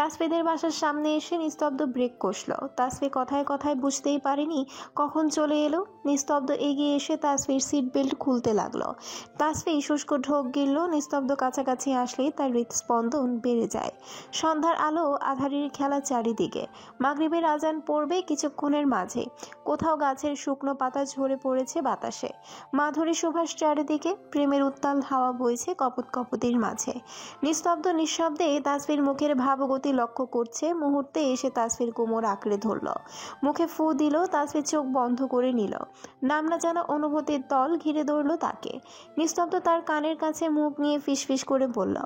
তাসফিদের বাসার সামনে এসে নিস্তব্ধ ব্রেক কষল। তাসফি কথায় কথায় বুঝতেই পারেনি কখন চলে এলো। নিস্তব্ধ এগিয়ে এসে তাসফির সিট বেল্ট খুলতে লাগলো। তাসফি শুষ্ক ঢোক গিলল। নিস্তব্ধ কাছাকাছি আসলেই তার হৃদস্পন্দন বেড়ে যায়। সন্ধ্যার আলো আঁধারির খেলা চারিদিকে। মাগরিবের আজান পড়বে কিছুক্ষণের মাঝে। কোথাও গাছের শুকনো পাতা ঝরে পড়েছে বাতাসে। মাধুরী সুভাষ চারিদিকে। প্রেমের উত্তাল হাওয়া বইছে কপত কপতির মাঝে। নিস্তব্ধ নিঃশব্দে তাসফির মুখের ভাবগতি লক্ষ্য করছে। মুহূর্তে এসে তাসফির কোমর আঁকড়ে ধরল। মুখে ফু দিল। তাসফির চোখ বন্ধ করে নিল। নাম না জানা অনুভূতির দল ঘিরে ধরল তাকে। নিস্তব্ধ তার কানের কাছে মুখ নিয়ে ফিসফিস করে বলল,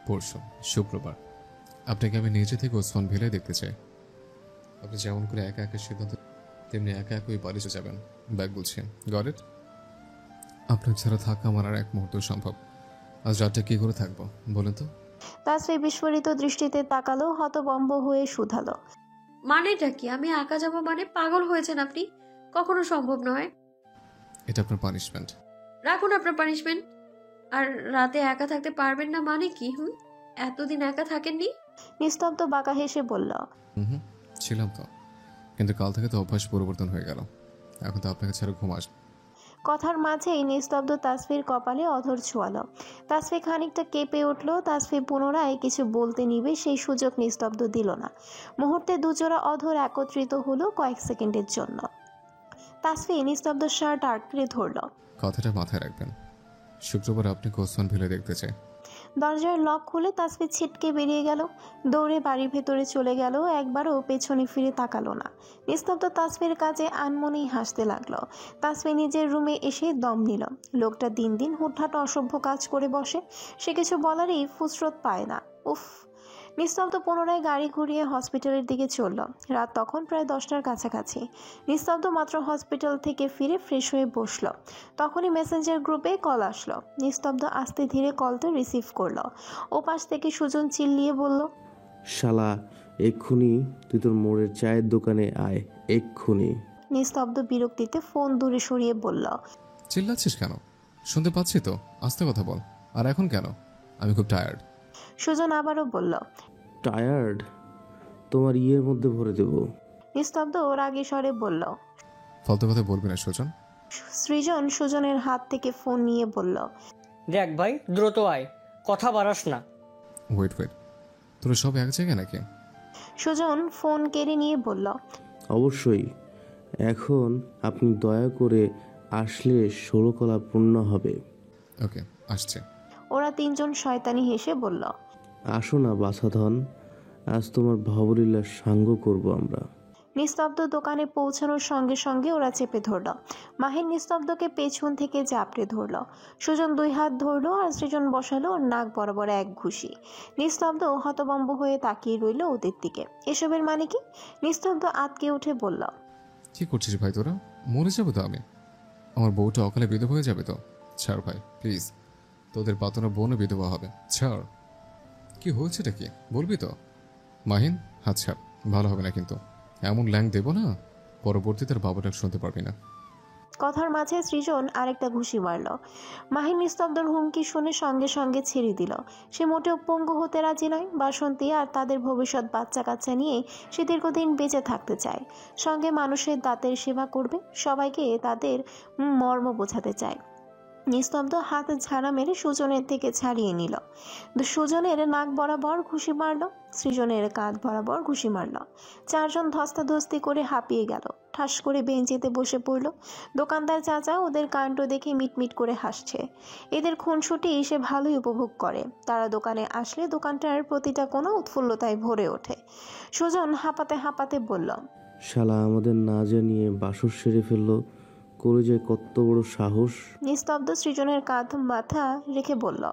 পরশু শুক্রবার আপনাকে আমি নিজে থেকে ওসমান ভিলায় দেখতে চাই। আপনি যেমন করে একা একা সিদ্ধান্ত তেমনি একা একই বাড়িতে যাবেন। ব্যাগ বলছি গট ইট। আপনার ছাড়া থাকা আমার আর এক মুহূর্ত সম্ভব। আজ রাতটা কি করে থাকবো বলেন তো? তাসফি বিস্ফোরিত দৃষ্টিতে তাকালো, হতভম্ব হয়ে শুধালো, মানেটা কি? আমি একা যাবো মানে? পাগল হয়েছেন আপনি? কখনো সম্ভব নয়। এটা আপনার পানিশমেন্ট। রাখুন আপনার পানিশমেন্ট। আর রাতে একা থাকতে পারবেন না মানে কি? এতদিন একা থাকেননি? নিস্তব্ধ বাঁকা হেসে বলল, হুম, ছিলাম তো, কিন্তু কাল থেকে তো অভ্যাস পরিবর্তন হয়ে গেল। এখন তো আপনাকে ছাড়া ঘুম আসবে। কথার মাঝেই নিস্তব্ধ তাসফির কপালে অধর ছোঁয়ালো। তাসফি খানিকটা কেঁপে উঠল। তাসফি পুনরায় কিছু বলতে নিবে সেই সুযোগ নিস্তব্ধ দিল না। মুহূর্তে দুজোড়া অধর একত্রিত হলো কয়েক সেকেন্ডের জন্য। তাসফি নিস্তব্ধ শার্ট আঁকড়ে ধরল। কথাটা মাথায় রাখবেন। শুক্রবার আপনাকে ওসমান ভিলায় দেখতে চাই। দরজার লক খুলে তাসফি ছিটকে বেরিয়ে গেল। দৌড়ে বাড়ির ভেতরে চলে গেল। একবারও পেছনে ফিরে তাকালো না। নিস্তব্ধ তাসফির কাছে আনমনেই হাসতে লাগলো। তাসফি নিজের রুমে এসে দম নিল। লোকটা দিন দিন হুটহাট অসভ্য কাজ করে বসে। সে কিছু বলারই ফুসরত পায় না। উফ। নিস্তব্ধ পুনরায় গাড়ি ঘুরিয়ে হসপিটালের দিকে চলল। রাত তখন প্রায় 10টার কাছাকাছি। নিস্তব্ধ মাত্র হসপিটাল থেকে ফিরে ফ্রেশ হয়ে বসল। তখনই মেসেঞ্জার গ্রুপে কল আসলো। নিস্তব্ধ আস্তে ধীরে কলটা রিসিভ করলো। ওপাশ থেকে সুজন চিল্লিয়ে বলল, শালা, এক্ষুনি তুই তোর মোড়ের চায়ের দোকানে আয়, এক্ষুনি। নিস্তব্ধ বিরক্তিতে ফোন দূরে সরিয়ে বলল, চিল্লাচ্ছিস কেন? শুনতে পাচ্ছি তো, আস্তে কথা বল। আর এখন কেন? আমি খুব টায়ার্ড। সুজন আবারও বলল, টায়ার্ড? তোমার ইয়ের মধ্যে ভরে দেব। নিস্তব্ধ ওর আগে স্বরে বলল। ফালতু কথা বলবি না সুজন। সৃজন সুজনের হাত থেকে ফোন নিয়ে বলল, দেখ ভাই, দ্রুত আয়, কথা বাড়াস না। ওয়েট, তোরা সব এক জায়গায় নাকি? সুজন ফোন কেড়ে নিয়ে বলল, অবশ্যই। এখন আপনি দয়া করে আসলে 16 কলা পূর্ণ হবে। ওকে, আসছে। ওরা তিনজন শয়তানি হেসে বলল, আসো না বাছাধন, আজ তোমার ভবলীলার সাঙ্গ করব আমরা। নিস্তব্ধ দোকানে পৌঁছানোর সঙ্গে সঙ্গে ওরা চেপে ধরল। মাহিন নিস্তব্ধকে পেছন থেকে চাপড়ে ধরল। সুজন 2 হাত ধরল আর সৃজন বসালো ওর নাক বরাবর এক ঘুষি। নিস্তব্ধ হতভম্ব হয়ে তাকিয়ে রইল ওদের দিকে। এসবের মানে কি? নিস্তব্ধ আতকে উঠে বলল, কি করছিস ভাই তোরা? মরে যাবো তো আমি। আমার বউটা অকালে বিধবা হয়ে যাবে তো। ছাড় ভাই প্লিজ, তোদের পাতানো বোনও বিধবা হবে। ছাড়। কি হয়েছেটা কি বলবি তো? মাহিন, হাত ছাড়, ভালো হবে না কিন্তু। এমন ল্যাং দেবো না, পরবর্তী তার বাবাটা শুনতে পারবি না। কথার মাঝে সৃজন আরেকটা ঘুষি মারল। মাহিন নিস্তব্ধর হুমকি শুনে সঙ্গে সঙ্গে ছেড়ে দিল। সে মোটেও পঙ্গু হতে রাজি নয়। বাসন্তী আর তাদের ভবিষ্যৎ বাচ্চা কাচ্চা নিয়ে সে দীর্ঘদিন বেঁচে থাকতে চায়। সঙ্গে মানুষের দাঁতের সেবা করবে, সবাইকে তাদের মর্ম বোঝাতে চায়। নিস্তব্ধ হাত ঝাড়া মেরে সুজনের থেকে ছাড়িয়ে নিল। সুজনের নাক বরাবর ঘুষি মারল, সৃজনের কাঁধ বরাবর ঘুষি মারল। 4 জন ধস্তাধস্তি করে হাঁপিয়ে গেল। ঠাস করে বেঞ্চিতে বসে পড়ল। দোকানদার চাচা ওদের কাণ্ড দেখে মিটমিট করে হাসছে। এদের খুনসুটি সে ভালোই উপভোগ করে। তারা দোকানে আসলে দোকানটার প্রতিটা কোনো উৎফুল্লতায় ভরে ওঠে। সুজন হাঁপাতে হাঁপাতে বলল, শালা আমাদের না জানিয়ে বাসর সেরে ফেললো, করে যায় কত বড় সাহস। নিস্তব্ধ সৃজনের কাঁধ মাথা রেখে বলল,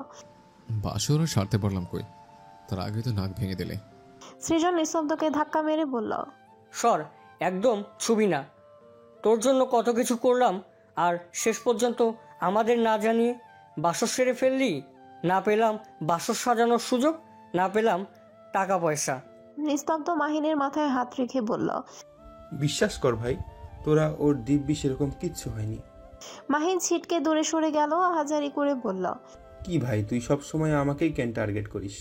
বাসরও সারতে পারলাম কই, তার আগে তো নাক ভেঙে দিলে। সৃজন নিস্তব্ধকে ধাক্কা মেরে বলল, সর, একদম ছুবি না। তোর জন্য কত কিছু করলাম, আর শেষ পর্যন্ত আমাদের না জানিয়ে বাসর সেরে ফেললি। না পেলাম বাসর সাজানোর সুযোগ, না পেলাম টাকা পয়সা। নিস্তব্ধ মাহিনের মাথায় হাত রেখে বলল, বিশ্বাস কর ভাই, তোরা ওর দিব্যি সেরকম কিচ্ছু হয়নি। মাহিন ছিটকে দূরে সরে গেল। হাজারি করে বলল, কি ভাই, তুই সব সময় আমাকেই কেন টার্গেট করিস?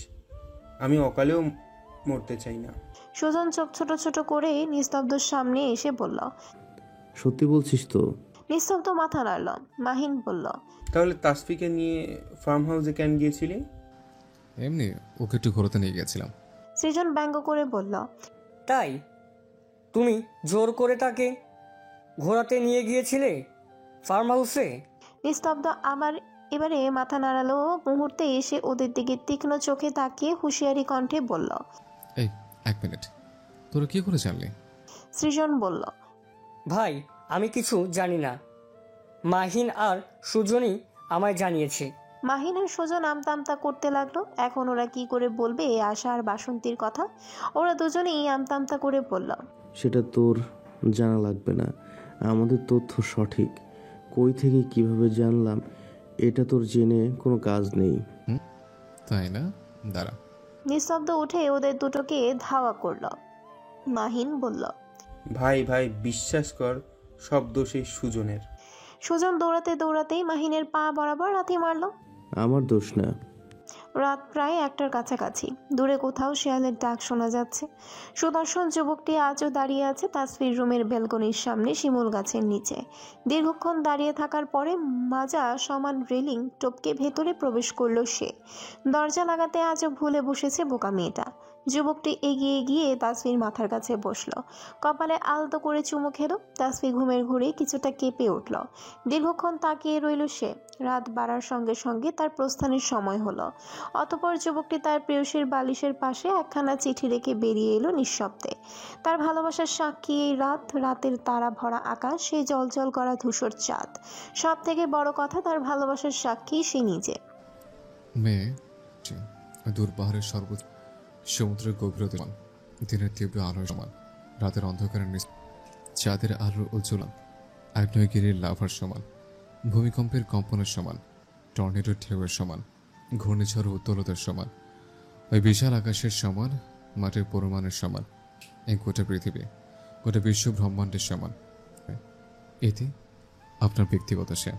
আমি অকালেও মরতে চাই না। সুজন চোখ ছোট ছোট করে নিস্তব্ধর সামনে এসে বলল। সত্যি বলছিস তো? নিস্তব্ধ মাথা নাড়ল। মাহিন বলল। তাহলে তাসফিকে নিয়ে ফার্ম হাউসে কেন গিয়েছিলি? এমনি ওকে একটু ঘোরাতে নিয়ে গেছিলাম। সৃজন ব্যঙ্গ করে বলল। তাই তুমি জোর করে তাকে ঘোরাতে নিয়ে গিয়েছিলে ফার্ম হাউসে? নিস্তব্ধ আবার এবারে মাথা নাড়ালো। মুহূর্তে এসে ওদের দিকে তীক্ষ্ণ চোখে তাকিয়ে হুঁশিয়ারি কণ্ঠে বলল। এই 1 মিনিট, তোরা কি করে জানলি? সৃজন বলল। ভাই আমি কিছু জানি না, মাহিন আর সুজনই আমায় জানিয়েছে। মাহিন আর সুজন আমতা আমতা করতে লাগলো। এখন ওরা কি করে বলবে আশা আর বাসন্তীর কথা? ওরা দুজনেই আমতা আমতা করে বলল। সেটা তোর জানা লাগবে না, আমাদের তথ্য সঠিক। কই থেকে কিভাবে জানলাম এটা তোর জেনে কোনো কাজ নেই। তাই না? দাঁড়া। নিস্তব্ধ উঠে ওদের দুটোকে ধাওয়া করলো। মাহিন বলল। ভাই ভাই বিশ্বাস কর, সব দোষই সুজনের। সুজন দৌড়াতে দৌড়াতেই মাহিনের পা বরাবর লাথি মারল। আমার দোষ না। রাত প্রায় 1টার কাছাকাছি। দূরে কোথাও শেয়ালের ডাক শোনা যাচ্ছে। সুদর্শন যুবকটি আজও দাঁড়িয়ে আছে তাসফির রুমের ব্যালকনির সামনে শিমুল গাছের নিচে। দীর্ঘক্ষণ দাঁড়িয়ে থাকার পরে মাজা সমান রেলিং টপকে ভেতরে প্রবেশ করলো সে। দরজা লাগাতে আজও ভুলে বসেছে বোকা মেয়েটা। যুবকটি এগিয়ে গিয়ে তাসফির মাথার কাছে বসলো। কপালে আলতো করে চুমু খেলো। তাসফি ঘুমের ঘুরে কিছুটা কেঁপে উঠল। দীর্ঘক্ষণ তাকিয়ে রইল সে। রাত বাড়ার সঙ্গে সঙ্গে তার প্রস্থানের সময় হলো। অতঃপর যুবকটি তার প্রেয়সীর বালিশের পাশে একখানা চিঠি রেখে বেরিয়ে এলো নিঃশব্দে। তার ভালোবাসার সাক্ষী এই রাত, রাতের তারা ভরা আকাশ, সেই জলজল করা ধূসর চাঁদ। সব থেকে বড় কথা, তার ভালোবাসার সাক্ষী সে নিজে। মেয়ে দূর পাহাড়ের সর্বোচ্চ, সমুদ্রের গভীরতা সমান, দিনের তীব্র আলোর সমান, রাতের অন্ধকারের চাঁদের আলোর উজ্জ্বলন, আগ্নেয়গিরির লাভার সমান, ভূমিকম্পের কম্পনের সমান, টর্নেডোর ঢেউয়ের সমান, ঘূর্ণিঝড় উত্তলতার সমান, ওই বিশাল আকাশের সমান, মাটির পরিমাণের সমান, এই গোটা পৃথিবী, গোটা বিশ্ব ব্রহ্মাণ্ডের সমান। এতে আপনার ব্যক্তিগত সে।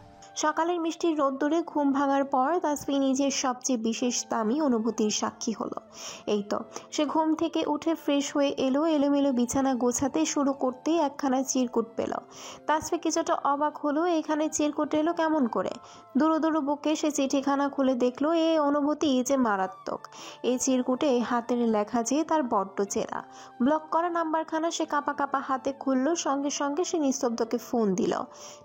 সকালের মিষ্টি রোদ্দুরে ঘুম ভাঙার পর তাসফি নিজের সবচেয়ে বিশেষ দামি অনুভূতির সাক্ষী হলো। এই তো সে ঘুম থেকে উঠে ফ্রেশ হয়ে এলো। এলোমেলো বিছানা গোছাতে শুরু করতেই একখানা চিরকুট পেল। তাসফি কিছুটা অবাক হলো, এখানে চিরকুট এলো কেমন করে? দুরু দুরু বুকে সে চিঠিখানা খুলে দেখলো। এই অনুভূতি যে মারাত্মক। এই চিরকুটে হাতের লেখা যে তার বড্ড চেরা। ব্লক করা নাম্বারখানা সে কাঁপা কাঁপা হাতে খুললো। সঙ্গে সঙ্গে সে নিস্তব্ধকে ফোন দিল।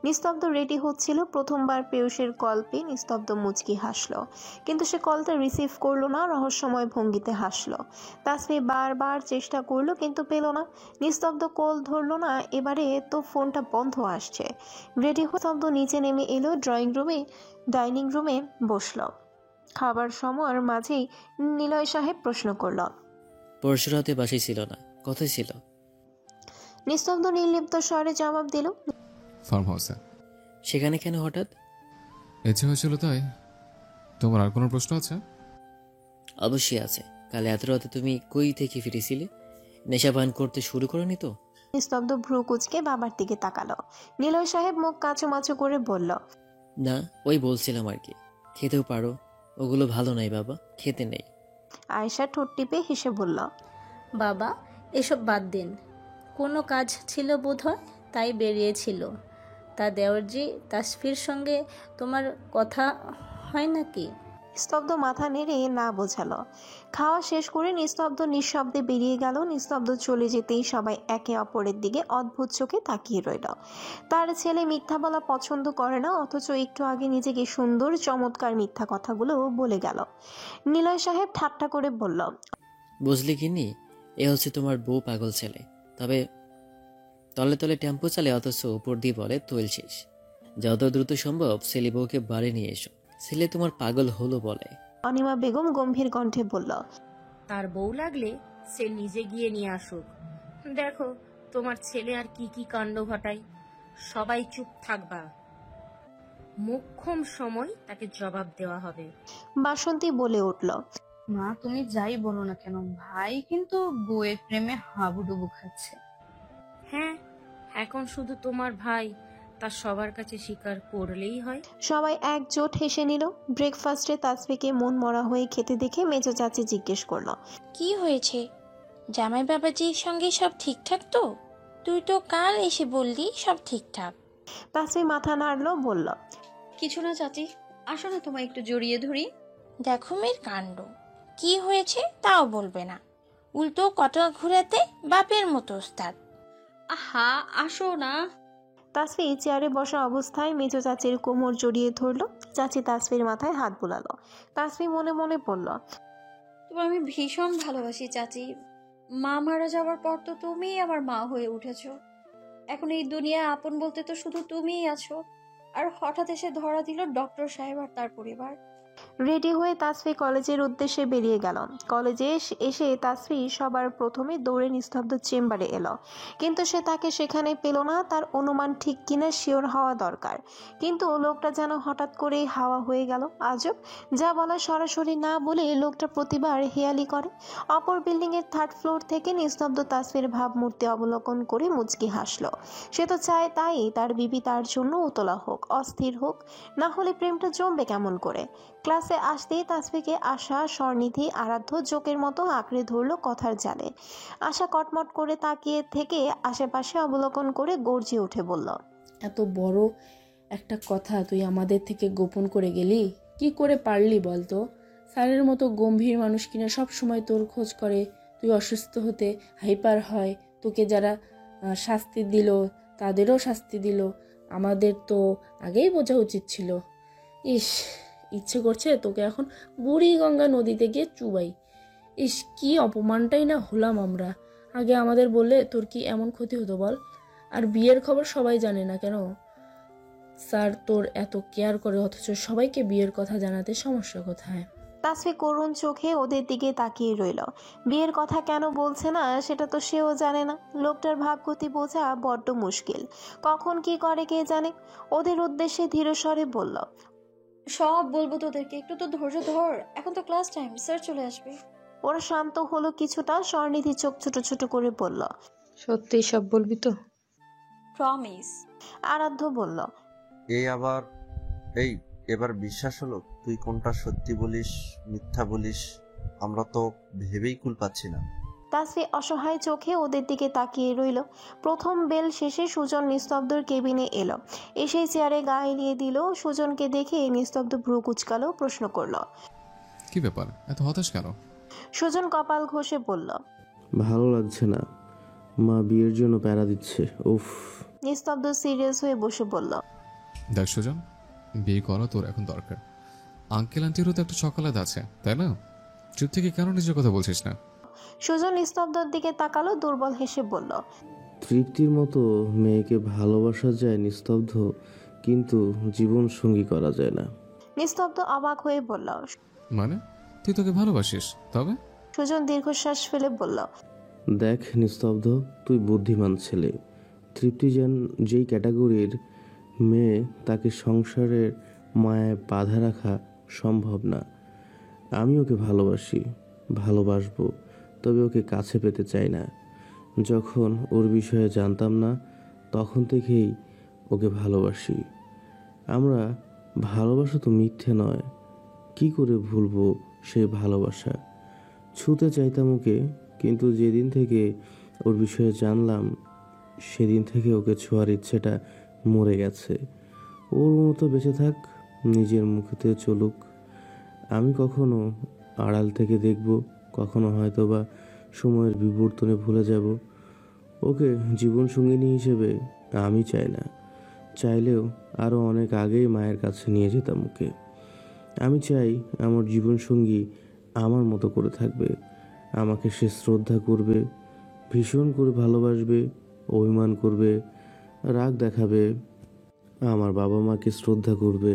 নিস্তব্ধ রেডি হচ্ছিল। প্রথমবার পেয়সের কল পেয়ে নিস্তব্ধ মুচকি হাসলো, কিন্তু সে কলটা রিসিভ করলো না। রহস্যময় ভঙ্গিতে হাসলো। তাসফি বারবার চেষ্টা করলো কিন্তু পেল না। নিস্তব্ধ কল ধরলো না। এবারে তো ফোনটা বন্ধ আসছে। রেডি হয়ে নিস্তব্ধ নিচে নেমে এলো। ডাইনিং রুমে বসলো। খাবার সময়ের মাঝেই নিলয় সাহেব প্রশ্ন করল। পরশু রাতে বাসায় ছিল না, কোথায় ছিল? নিস্তব্ধ নির্লিপ্ত স্বরে জবাব দিল। ফার্ম হাউসে। সেখানে কেন হঠাৎ? ইচ্ছে হয়েছিল তাই। তোমার আর কোনো প্রশ্ন আছে? অবশ্যই আছে। কাল এত রাতে তুমি কই থেকে ফিরেছিলে? নেশা পান করতে শুরু করনি তো? নিস্তব্ধ ভ্রু কুচকে বাবার দিকে তাকালো। নিলয় সাহেব মুখ কাঁচুমাচু করে বলল। না, ওই বলছিলাম আর কি। খেতেও পারো, ওগুলো ভালো নাই বাবা, খেতে নেই। আয়েশা ঠোঁট টিপে হেসে বলল। বাবা এসব বাদ দিন, কোনো কাজ ছিল বোধহয় তাই বেরিয়েছিল। তা দেওরজি তাসফির সঙ্গে তোমার কথা হয় নাকি? নিস্তব্ধ মাথা নেড়ে না বোঝালো। খাওয়া শেষ করে নিস্তব্ধ নিঃশব্দে বেরিয়ে গেল। নিস্তব্ধ চলে যেতেই সবাই একে অপরের দিকে অদ্ভুত চোখে তাকিয়ে রইল। তার ছেলে মিথ্যা বলা পছন্দ করে না, অথচ একটু আগে নিজেকে সুন্দর চমৎকার মিথ্যা কথাগুলো বলে গেল। নিলয় সাহেব ঠাট্টা করে বলল। বুঝলি কিনি, এ হচ্ছে তোমার বউ পাগল ছেলে। তবে তলে তলে টেম্পো চালে, অথচ উপর দিয়ে বলে তৈল শেষ। যত দ্রুত সম্ভব ছেলে বউকে বাড়ি নিয়ে এসো। ছেলে তোমার পাগল হলো বলে। অনিমা বেগম গম্ভীর কণ্ঠে বলল। তার বউ লাগলে সে নিজে গিয়ে নিয়ে আসুক। দেখো তোমার ছেলে আর কি কি কাণ্ড ঘটায়। সবাই চুপ থাকবা, মোক্ষম সময় তাকে জবাব দেওয়া হবে। বাসন্তী বলে উঠল। মা তুমি যাই বলো না কেন, ভাই কিন্তু বউয়ের প্রেমে হাবুডুবু খাচ্ছে। হ্যাঁ, এখন শুধু তোমার ভাই, তা সবার কাছে স্বীকার করলেই হয়। সবাই একজোট হেসে নিল। ব্রেকফাস্টে তাসফিকে মন মরা হয়ে খেতে দেখে মেজো চাচি জিজ্ঞেস করলো। কি হয়েছে? জামাই বাবাজির সঙ্গে সব ঠিকঠাক তো? তুই তো কাল এসে বললি সব ঠিকঠাক। তাসফি মাথা নাড়লো, বলল, কিছু না চাচি, আসো না তোমায় একটু জড়িয়ে ধরি। দেখো মেয়ের কাণ্ড, কি হয়েছে তাও বলবে না, উল্টো কটা ঘুরাতে বাপের মতো ওস্তাদ। আহা আসো না। তাসফি চেয়ারে বসা অবস্থায় মেজো চাচির কোমর জড়িয়ে ধরলো। চাচি তাসফির মাথায় হাত বুলালো। তাসফি মনে মনে পড়ল, তোমার আমি ভীষণ ভালোবাসি চাচি। মা মারা যাওয়ার পর তো তুমিই আমার মা হয়ে উঠেছো। এখন এই দুনিয়ায় আপন বলতে তো শুধু তুমিই আছো। আর হঠাৎ এসে ধরা দিল ডক্টর সাহেব আর তার পরিবার। রেডি হয়ে তাসফি কলেজের উদ্দেশ্যে বেরিয়ে গেল। কলেজে এসে তাসফি সবার প্রথমে দৌড়ে নিস্তব্ধ চেম্বারে এলো, কিন্তু সে তাকে সেখানে পেল না। তার অনুমান ঠিক কিনা শিওর হওয়া দরকার, কিন্তু লোকটা যেন হঠাৎ করেই হাওয়া হয়ে গেল। আজব, যা বলা সরাসরি না বলে লোকটা প্রতিবার হেয়ালি করে। অপর বিল্ডিং এর 3rd ফ্লোর থেকে নিস্তব্ধ তাসফির ভাবমূর্তি অবলোকন করে মুচকি হাসলো। সে তো চায় তাই তার বিবি তার জন্য উতলা হোক, অস্থির হোক, না হলে প্রেমটা জমবে কেমন করে। ক্লাসে আসতেই তাসফিকে আশা, স্বরনিধি, আরাধ্য জোকের মতো আঁকড়ে ধরলো কথার জালে। আশা কটমট করে তাকিয়ে থেকে আশেপাশে অবলোকন করে গর্জে উঠে বলল, এত বড় একটা কথা তুই আমাদের থেকে গোপন করে গেলি, কি করে পারলি বলতো? স্যারের মতো গম্ভীর মানুষ কিনা সব সময় তোর খোঁজ করে, তুই অসুস্থ হতে হাইপার হয়, তোকে যারা শাস্তি দিল তাদেরও শাস্তি দিল, আমাদের তো আগেই বোঝা উচিত ছিল। ইস, ইচ্ছে করছে তোকে এখন বুড়িগঙ্গা নদীতে গিয়ে চুবাই। ইস, কি অপমানটাই না হলাম আমরা। আগে আমাদের বললে তোর কি এমন ক্ষতি হতো বল? আর বিয়ের খবর সবাই জানে না কেন? স্যার তোর এত কেয়ার করে, অথচ সবাইকে বিয়ের কথা জানাতে সমস্যা কোথায়? তাসফি করুণ চোখে ওদের দিকে তাকিয়ে রইল। বিয়ের কথা কেন বলছে না সেটা তো সেও জানে না। লোকটার ভাবগতি বোঝা বড্ড মুশকিল, কখন কি করে কে জানে। ওদের উদ্দেশ্যে ধীরস্বরে বলল, সব বলবো তোদেরকে, একটু তো ধৈর্য ধর, এখন তো ক্লাস টাইম, স্যার চলে আসবে। ওরা শান্ত হলো কিছুটা। স্বরনিধি চোখ ছোট ছোট করে বলল, সত্যি সব বলবি তো? প্রমিস। আরাধ্য বলল, এবার বিশ্বাস হলো তুই কোনটা সত্যি বলিস মিথ্যা বলিস, আমরা তো ভেবেই কুল পাচ্ছি না। তাসফি অসহায় চোখে ওদের দিকে তাকিয়ে রইল। প্রথম বেল শেষে সুজন নিস্তব্ধর কেবিনে এলো। এসেই চেয়ারে গা এলিয়ে দিল। সুজনকে দেখে নিস্তব্ধ ভ্রু কুচকালো, প্রশ্ন করলো, কি ব্যাপার, এত হতাশ কেন? সুজন কপাল ঘষে বলল, ভালো লাগছে না, মা বিয়ের জন্য প্যারা দিচ্ছে। উফ। নিস্তব্ধ সিরিয়াস হয়ে বসে বলল, দেখ সুজন, বিয়ে করা তোর এখন দরকার। আঙ্কেল আন্টিরও তো একটা সকালাত আছে, তাই না? চুপ থেকে কেন নিজের কথা বলছিস না? সুজন নিস্তব্ধর দিকে তাকালো, দুর্বল হেসে বলল, তৃপ্তির মতো মেয়েকে ভালোবাসা যায় নিস্তব্ধ, কিন্তু জীবন সঙ্গী করা যায় না। নিস্তব্ধ অবাক হয়ে বলল, মানে তুই তোকে ভালোবাসিস? তবে সুজন দীর্ঘশ্বাস ফেলে বলল, দেখ নিস্তব্ধ, তুই বুদ্ধিমান ছেলে। তৃপ্তি যেই ক্যাটাগরির মেয়ে, তাকে সংসারের মায়ায় বাধা রাখা সম্ভব না। আমি ওকে ভালোবাসবো, তবে ওকে কাছে পেতে চাই না। যখন ওর বিষয়ে জানতাম না, তখন থেকেই ওকে ভালোবাসি। আমরা ভালোবাসা তো মিথ্যে নয়, কি করে ভুলবো সেই ভালোবাসা? ছুতে চাইতাম ওকে, কিন্তু যেদিন থেকে ওর বিষয়ে জানলাম, সেদিন থেকে ওকে ছোঁয়ার ইচ্ছেটা মরে গেছে। ওর মতো বেঁচে থাক, নিজের মুখেতে চলুক। আমি কখনো আড়াল থেকে দেখব, কখনো হয়তোবা সময়ের বিবর্তনে ভুলে যাব। ওকে জীবনসঙ্গিনী হিসেবে আমি চাই না, চাইলেও আরও অনেক আগেই মায়ের কাছে নিয়ে যেতাম ওকে। আমি চাই আমার জীবনসঙ্গী আমার মতো করে থাকবে, আমাকে সে শ্রদ্ধা করবে, ভীষণ করে ভালোবাসবে, অভিমান করবে, রাগ দেখাবে, আমার বাবা মাকে শ্রদ্ধা করবে,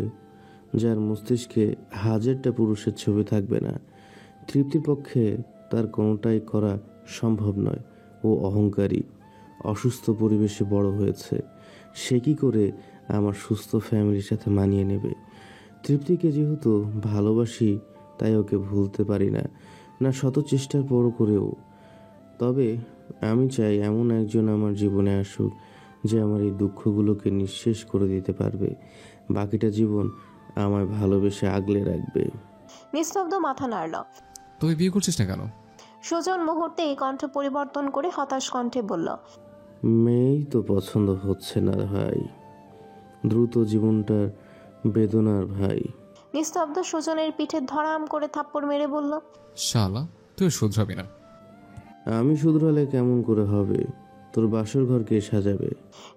যার মস্তিষ্কে হাজারটা পুরুষের ছবি থাকবে না। তৃপ্তির পক্ষে তার কোনোটাই করা সম্ভব নয়। ও অহংকারী, অসুস্থ পরিবেশে বড় হয়েছে, সে কি করে আমার সুস্থ ফ্যামিলির সাথে মানিয়ে নেবে? তৃপ্তিকে যেহেতু ভালোবাসি, তাই ওকে ভুলতে পারি না, না শত চেষ্টার পর করেও। তবে আমি চাই এমন একজন আমার জীবনে আসুক, যে আমার এই দুঃখগুলোকে নিঃশেষ করে দিতে পারবে, বাকিটা জীবন আমায় ভালোবেসে আগলে রাখবে। নিস্তব্ধ মাথা নাড়ল। তুই বিয়ে করছিস না কেন? সুজন মুহূর্তেই কণ্ঠ পরিবর্তন করে হতাশ কণ্ঠে বলল, মেয়েই তো পছন্দ হচ্ছে না ভাই, দ্রুত জীবনটার বেদনার ভাই। নিস্তব্ধ সুজনের পিঠে ধরাম করে থাপ্পড় মেরে বলল, শালা তুই শুধরাবি না। আমি শুধরালে কেমন করে হবে? তোর বাসর ঘর কে সাজাবে?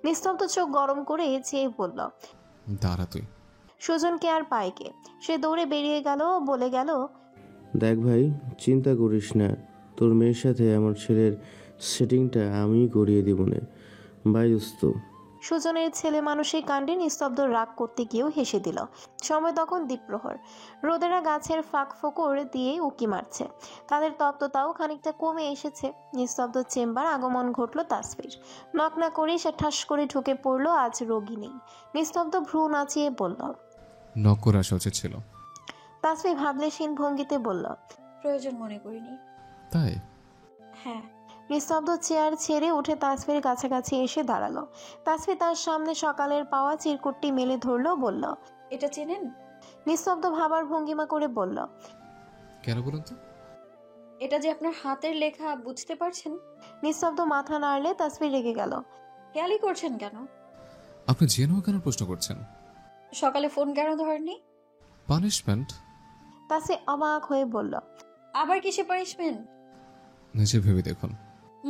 নিস্তব্ধ চোখ গরম করে চেয়ে বলল, দাঁড়া তুই। সুজনকে আর পায় কে? সে দৌড়ে বেরিয়ে গেল, বলে গেল, দেখ ভাই, চিন্তা করিস না, তোর মেয়ের সাথে আমার ছেলের সেটিংটা আমিই করিয়ে দিব না। বাই দোস্ত। সুজনের ছেলে মানুষের কাণ্ডে নিস্তব্ধ রাগ করতে গিয়েও হেসে দিল। সময় তখন দ্বীপ্রহর। রোদেরা গাছের ফাঁক ফোকর দিয়ে উকি মারছে। তাদের তপ্ততাও খানিকটা কমে এসেছে। নিস্তব্ধ চেম্বার আগমন ঘটল তাসফির। নক না করেই সে ঠাস করে ঢুকে পড়ল। আজ রোগী নেই। নিস্তব্ধ ভ্রু নাচিয়ে বলল, নক করে আসা উচিত ছিল। তাসফির ভাবলেশীন ভঙ্গিতে বলল, প্রয়োজন মনে করিনি। তাই? হ্যাঁ। নিস্তব্ধ চেয়ার ছেড়ে উঠে তাসফির কাছাকাছি এসে দাঁড়ালো। তাসফির তার সামনে সকালের পাওয়া চিরকুটটি মেলে ধরলো, বলল, এটা চেনেন? নিস্তব্ধ ভাবার ভঙ্গিমা করে বলল, কেন বলুন তো? এটা যে আপনার হাতের লেখা, বুঝতে পারছেন? নিস্তব্ধ মাথা নাড়লে তাসফির রেগে গেল। খেয়ালই করছেন কেন? আপনি জেনেও কেন প্রশ্ন করছেন? সকালে ফোন কেন ধরেননি? পানিশমেন্ট? তাসফির অবাক হয়ে বলল, আবার কিসে পানিশমেন্ট? নিজে ভেবে দেখুন।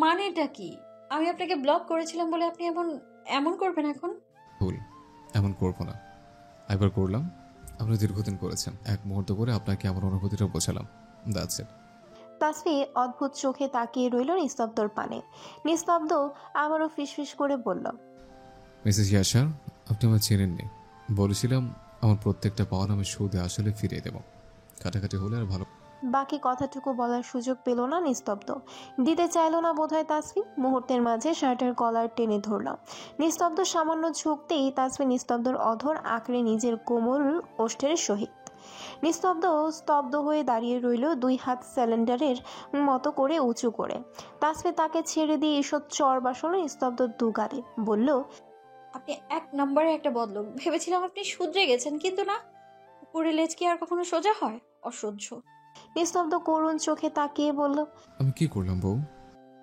মানেটা কি? আমি আপনাকে ব্লক করেছিলাম বলে আপনি এমন করবেন এখন? ভুল, এমন করবো না। একবার করলাম, আপনি দীর্ঘদিন করেছেন। এক মুহূর্ত করে আপনাকে আমার অনুভূতিটা বোঝালাম। That's it. তাসফির অদ্ভুত চোখে তাকিয়ে রইল নিস্তব্ধর পানে। নিস্তব্ধ আবারও ফিসফিস করে বলল, মিসেস ইয়াশার, আপনি আমার চেনেননি। বলেছিলাম আমার প্রত্যেকটা পাওয়ার আমি সুদে আসলে ফিরিয়ে দেব। কাটাকাটি হলে আর ভালো। বাকি কথাটুকু বলার সুযোগ পেল না নিস্তব্ধ। দিতে চাইল না বোধহয় তাসফির। মুহূর্তের মাঝে শার্টের কলার টেনে ধরল। নিস্তব্ধ সামান্য ঝুঁকতেই তাসফির নিস্তব্ধর অধর আঁকড়ে নিজের কোমল ওষ্ঠের সহিত। নিস্তব্ধ স্তব্ধ হয়ে দাঁড়িয়ে রইল, দুই হাত সিলিন্ডারের মতো করে উঁচু করে। তাসফির তাকে ছেড়ে দিয়ে এসব চর বাসন নিস্তব্ধ দুগালে বলল, আপনি এক নম্বরে একটা বদলোক। ভেবেছিলাম আপনি শুধরে গেছেন, কিন্তু না। উপরে লেজ কি আর কখনো সোজা হয়? অসহ্য। নিস্তব্ধ করুণ চোখে তাকিয়ে বলল, আমি কি করলাম বউ?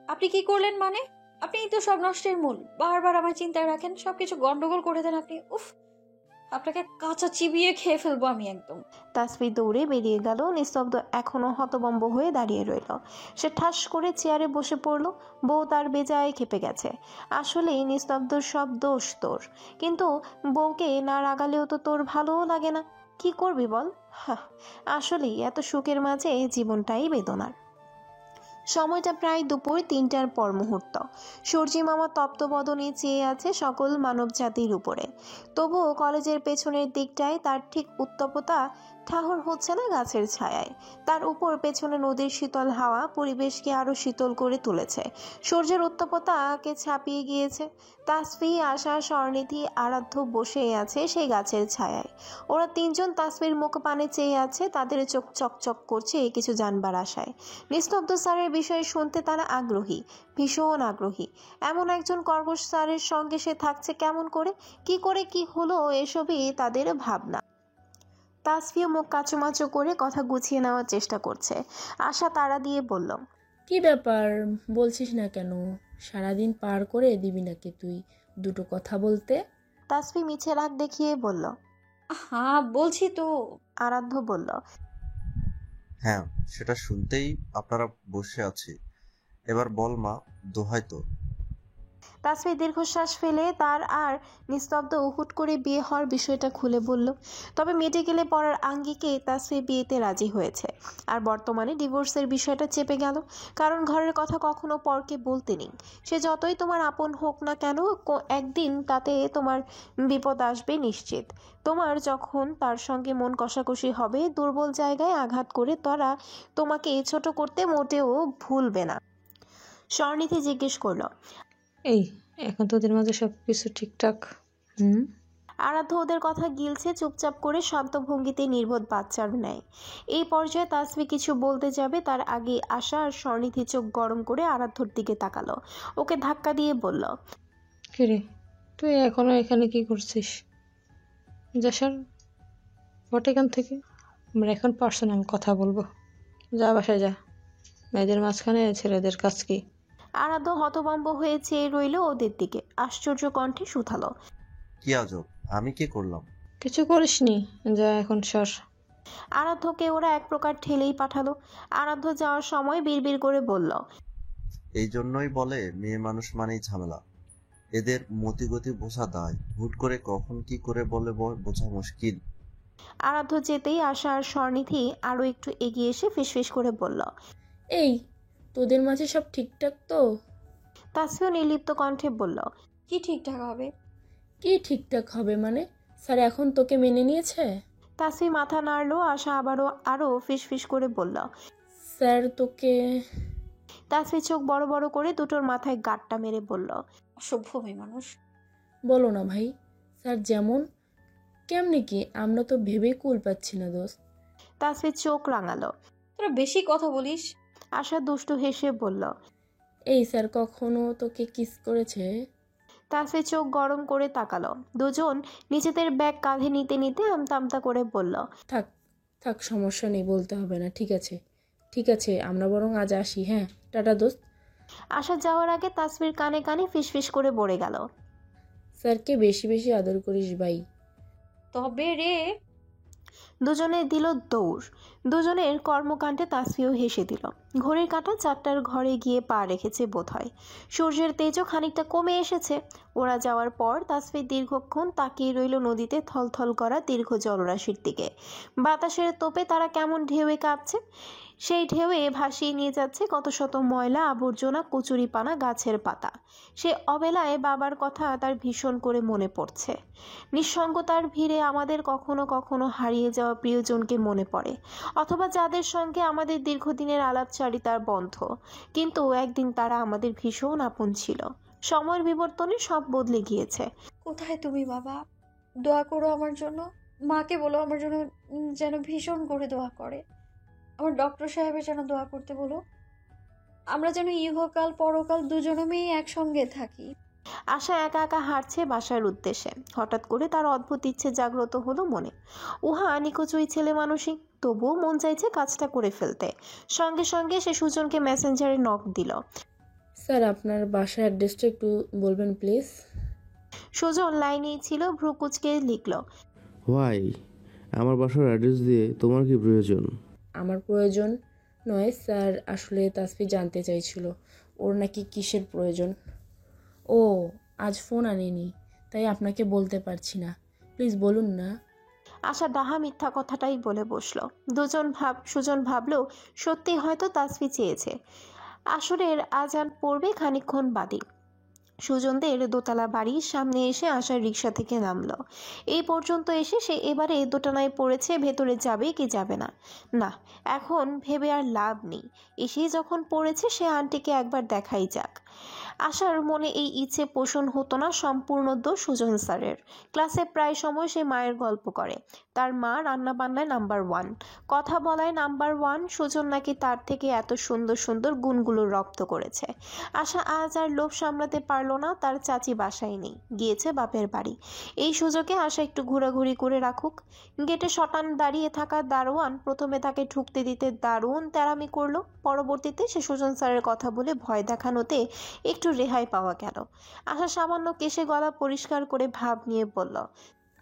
আপনি কি করলেন মানে? আপনিই তো সব নষ্টের মূল। বারবার আমার চিন্তায় রাখেন, সবকিছু গন্ডগোল করে দেন আপনি। উফ, আপনাকে কাঁচা চিবিয়ে খেয়ে ফেলবো আমি একদম। তাসফির দৌড়ে বেরিয়ে গেল। নিস্তব্ধ এখনো হতবম্ব হয়ে দাঁড়িয়ে রইল। সে ঠাস করে চেয়ারে বসে পড়ল। বউ তার বেজায় খেপে গেছে। আসলেই নিস্তব্ধর সব দোষ তোর, কিন্তু বউকে না রাগালেও তো তোর ভালোও লাগে না। কি করবি বল? আসলেই এত সুখের মাঝে জীবনটাই বেদনার। সময়টা প্রায় দুপুর 3টার পর মুহূর্ত। সূর্যি মামা তপ্ত বদনে চেয়ে আছে সকল মানব জাতির উপরে। তবুও কলেজের পেছনের দিকটায় তার ঠিক উত্তপতা ঠাহর হচ্ছে না গাছের ছায়ায়। তার উপর পেছনে নদীর শীতল হাওয়া পরিবেশকে আরো শীতল করে তুলেছে। সূর্যের উত্তপতাকে ছাপিয়ে গিয়েছে। তাসফি, আশা, স্বর্ণিধি, আরাধ্য বসে আছে সেই গাছের ছায়ায়। ওরা তিনজন তাসফির মুখ পানে চেয়ে আছে। তাদের চোখ চকচক করছে কিছু জানবার আশায়। নিস্তব্ধ স্যারের বিষয়ে শুনতে তারা আগ্রহী, ভীষণ আগ্রহী। এমন একজন কর্কশ স্যারের সঙ্গে সে থাকছে কেমন করে, কি হলো, এসবই তাদের ভাবনা। তাসফিও মুখ কাচুমাচু করে কথা গুছিয়ে নেওয়ার চেষ্টা করছে। আশা তাড়া দিয়ে বলল, কি ব্যাপার বলছিস না কেন? সারাদিন পার করে দিবি নাকি তুই দুটো কথা বলতে? তাসফি মিছে রাগ দেখিয়ে বলল, হ্যাঁ বলছি তো। আরাধ্য বলল, হ্যাঁ, সেটা শুনতেই আপনারা বসে আছি। এবার বল মা, দোহাই তো। তাসফি দীর্ঘশ্বাস ফেলে তার আর নিস্তব্ধ হুট করে বিয়ে হওয়ার বিষয়টা খুলে বলল। তবে মেডিকেলে পড়ার আঙ্গিকে তাসফি বিয়েতে রাজি হয়েছে। আর বর্তমানে ডিভোর্সের বিষয়টা চেপে গেল। কারণ ঘরের কথা কখনো পরকে বলতে নেই। সে যতই তোমার আপন হোক না কেন, একদিন তাতে তোমার বিপদ আসবে নিশ্চিত। তোমার যখন তার সঙ্গে মন কষাকষি হবে, দুর্বল জায়গায় আঘাত করে তারা তোমাকে ছোট করতে মোটেও ভুলবে না। স্বর্ণিধি জিজ্ঞেস করল, এই এখন তোদের মাঝে সবকিছু ঠিকঠাক? আরাধ্য ওদের কথা গিলছে চুপচাপ করে, শান্ত ভঙ্গিতে নির্বোধ বাচ্চার ন্যায়। এই পর্যায়ে তাসফি কিছু বলতে যাবে, তার আগে আশা আর স্বর্ণিধি চোখ গরম করে আরাধ্যর দিকে তাকালো। ওকে ধাক্কা দিয়ে বলল, কিরে, তুই এখনো এখানে কি করছিস? যাসার বট এখান থেকে। আমরা এখন পার্সোনাল কথা বলবো। যা বাসায় যা। মেয়েদের মাঝখানে ছেলেদের কাজ কি? আরাধ্য হতভম্ব হয়ে চেয়ে রইল ওদের দিকে, আশ্চর্য কণ্ঠে শুধালো। কি আজব, আমি কি করলাম? কিছু করিসনি, যা এখন সর। আরাধ্যকে ওরা এক প্রকার ঠেলেই পাঠালো। আরাধ্য যাওয়ার সময় বিড়বিড় করে বলল, এই জন্যই বলে মেয়ে মানুষ মানেই ঝামেলা। এদের মতিগতি বোঝা দায়, হুট করে কখন কি করে বলে বোঝা মুশকিল। আরাধ্য যেতেই আশা আর স্বর্ণিধি আরো একটু এগিয়ে এসে ফিসফিস করে বলল, এই তোদের মাঝে সব ঠিকঠাক তো? তাসফিও নির্লিপ্ত কণ্ঠে বলল, কি ঠিকঠাক হবে? কি ঠিকঠাক হবে মানে? স্যার এখন তোকে মেনে নিয়েছে? তাসফি মাথা নাড়লো। আশা আরো ফিসফিস করে বলল, স্যার তোকে। তাসফি চোখ বড় বড় করে দুটোর মাথায় গাঁটটা মেরে বলল, অসভ্য মেয়ে মানুষ। বলো না ভাই, স্যার যেমন। কেমনে কি? আমরা তো ভেবেই কুল পাচ্ছি না দোস্ত। তাসফি চোখ রাঙালো। তোরা বেশি কথা বলিস। আশা দুষ্টু হেসে বলল, এই স্যার কখনো তোকে কিস করেছে? তাসফি চোখ গরম করে তাকালো। দুজন নিজেদের ব্যাগ কাঁধে নিতে নিতে আমতা আমতা করে বলল, থাক থাক, সমস্যা নেই, বলতে হবে না। ঠিক আছে ঠিক আছে, আমরা বরং আজ আসি। হ্যাঁ, টাটা দোস্ত। আশা যাওয়ার আগে তাসফির কানে কানে ফিসফিস করে বলে গেল, স্যারকে বেশি বেশি আদর করিস ভাই। তবে রে। দুজনে দিল দৌড়। দুজনের কর্মকাণ্ডে তাসফিও হেসে দিল। ঘড়ির কাঁটা 4টার ঘরে গিয়ে পা রেখেছে বোধহয়। সূর্যের তেজও খানিকটা কমে এসেছে। ওরা যাওয়ার পর তাসফি দীর্ঘক্ষণ তাকিয়ে রইল নদীতে থলথল করা দীর্ঘ জলরাশির দিকে। বাতাসের তোপে তারা কেমন ঢেউয়ে কাঁপছে। সেই ঢেউয়ে ভাসিয়ে নিয়ে যাচ্ছে কত শত ময়লা আবর্জনা, কচুরিপানা, গাছের পাতা। সে অবেলায় বাবার কথা তার ভীষণ করে মনে পড়ছে। নিঃসঙ্গতার ভিড়ে আমাদের কখনো কখনো হারিয়ে যাওয়া প্রিয়জনকে মনে পড়ে, অথবা যাদের সঙ্গে আমাদের দীর্ঘদিনের আলাপচারিতার বন্ধ, কিন্তু একদিন তারা আমাদের ভীষণ আপন ছিল। সময়ের বিবর্তনে সব বদলে গিয়েছে। কোথায় তুমি বাবা? দোয়া করো আমার জন্য। মাকে বলো আমার জন্য যেন ভীষণ করে দোয়া করে। আমার ডক্টর সাহেবের যেন দোয়া করতে বলো। আমরা যেন ইহকাল পরকাল দুজনেই একসঙ্গে থাকি। আশা একা একা হাঁটছে বাসার উদ্দেশ্যে। হঠাৎ করে তার অদ্ভুত ইচ্ছে জাগ্রত হলো মনে। উহা নিকুচুই ছেলে মানুষই, তবুও মন চাইছে কাজটা করে ফেলতে। সঙ্গে সঙ্গে সে সুজনকে মেসেঞ্জারে নক দিল। স্যার আপনার বাসার অ্যাড্রেসটা একটু বলবেন প্লিজ? সুজন লাইনেই ছিল, ভ্রু কুচকে লিখল, হোয়াই? আমার বাসার অ্যাড্রেস দিয়ে তোমার কি প্রয়োজন? আমার প্রয়োজন নয় স্যার, আসলে তাসফি জানতে চাইছিল ওর নাকি কিসের প্রয়োজন। ও আজ ফোন আনিনি, তাই আপনাকে বলতে পারছি না। প্লিজ বলুন না। আশা ডাহা মিথ্যা কথাটাই বলে বসলো। সুজন ভাবলো সত্যি হয়তো তাসফি চেয়েছে। আসরের আজান পড়বে খানিকক্ষণ বাদে। সুজনদের দোতলা বাড়ির সামনে এসে আশার রিক্সা থেকে নামলো। এই পর্যন্ত এসে সে এবারে দোটানায় পড়েছে, ভেতরে যাবে কি যাবে না। না, এখন ভেবে আর লাভ নেই। এসেই যখন পড়েছে সে আন্টিকে একবার দেখাই যাক। আশার মনে এই ইচ্ছে পোষণ হতো না সম্পূর্ণ দোষ সুজন স্যারের। ক্লাসে প্রায় সময় সে মায়ের গল্প করে। তার মা রান্না বান্নায় নাম্বার 1, কথা বলায় নাম্বার 1। সুজন নাকি তার থেকে এত সুন্দর সুন্দর গুণগুলো রপ্ত করেছে। আশা আজ আর লোভ সামলাতে পারলো না। তার চাচি বাসায় নেই, গিয়েছে বাপের বাড়ি। এই সুযোগে আশা একটু ঘোরাঘুরি করে রাখুক। গেটে শটান দাঁড়িয়ে থাকা দারোয়ান প্রথমে তাকে ঢুকতে দিতে দারুণ তেরামি করলো। পরবর্তীতে সে সুজন স্যারের কথা বলে ভয় দেখানোতে একটু রেহাই পাওয়া গেল। আশা সামান্য কেশে গলা পরিষ্কার করে ভাব নিয়ে বলল,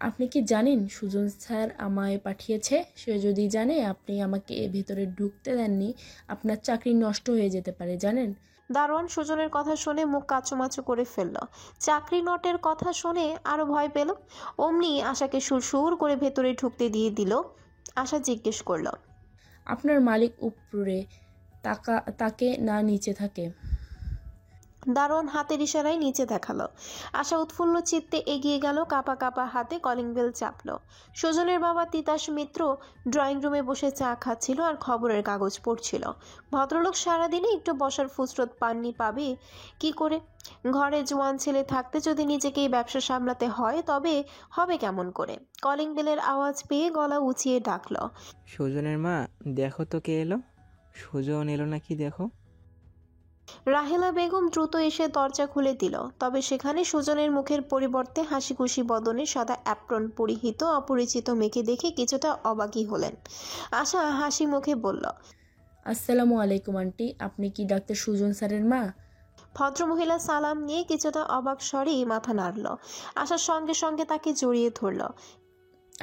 আপনি কি জানেন সুজন স্যার আমায় পাঠিয়েছে? সে যদি জানে আপনি আমাকে ভেতরে ঢুকতে দেননি, আপনার চাকরি নষ্ট হয়ে যেতে পারে, জানেন? দারোয়ান সুজনের কথা শুনে মুখ কাচুমাচু করে ফেলল। চাকরি নটের কথা শুনে আরো ভয় পেল। অমনি আশাকে সুরসুর করে ভেতরে ঢুকতে দিয়ে দিল। আশা জিজ্ঞেস করল, আপনার মালিক উপরে তাকে না নিচে থাকে? দারোয়ান হাতের ইশারায় নিচে দেখালো। আশা উৎফুল্ল চিত্তে এগিয়ে গেল, কাপা কাপা হাতে কলিং বেল চাপলো। সুজনের বাবা তিতাস মিত্র ড্রয়িং রুমে বসে চা খাচ্ছিল আর খবরের কাগজ পড়ছিল। ভদ্রলোক সারাদিনে একটু বসার ফুসরত পাননি, পাবে কি করে? ঘরে জোয়ান ছেলে থাকতে যদি নিজেকেই ব্যবসা সামলাতে হয় তবে হবে কেমন করে? কলিং বেলের আওয়াজ পেয়ে গলা উঁচিয়ে ডাকলো, সুজনের মা, দেখো তো কে এলো। সুজন এলো নাকি দেখো। রাহেলা বেগম দ্রুত এসে দরজা খুলে দিল। তবে সেখানে সুজনের মুখের পরিবর্তে হাসি খুশি বদনে সাদা অ্যাপ্রন পরিহিত অপরিচিত মেয়েকে দেখে কিছুটা অবাকই হলেন। আশা হাসি মুখে বলল, আসসালামু আলাইকুম আন্টি, আপনি কি ডাক্তার সুজন স্যারের মা? ভদ্রমহিলা সালাম নিয়ে কিছুটা অবাক স্বরেই মাথা নাড়ল। আশার সঙ্গে সঙ্গে তাকে জড়িয়ে ধরল।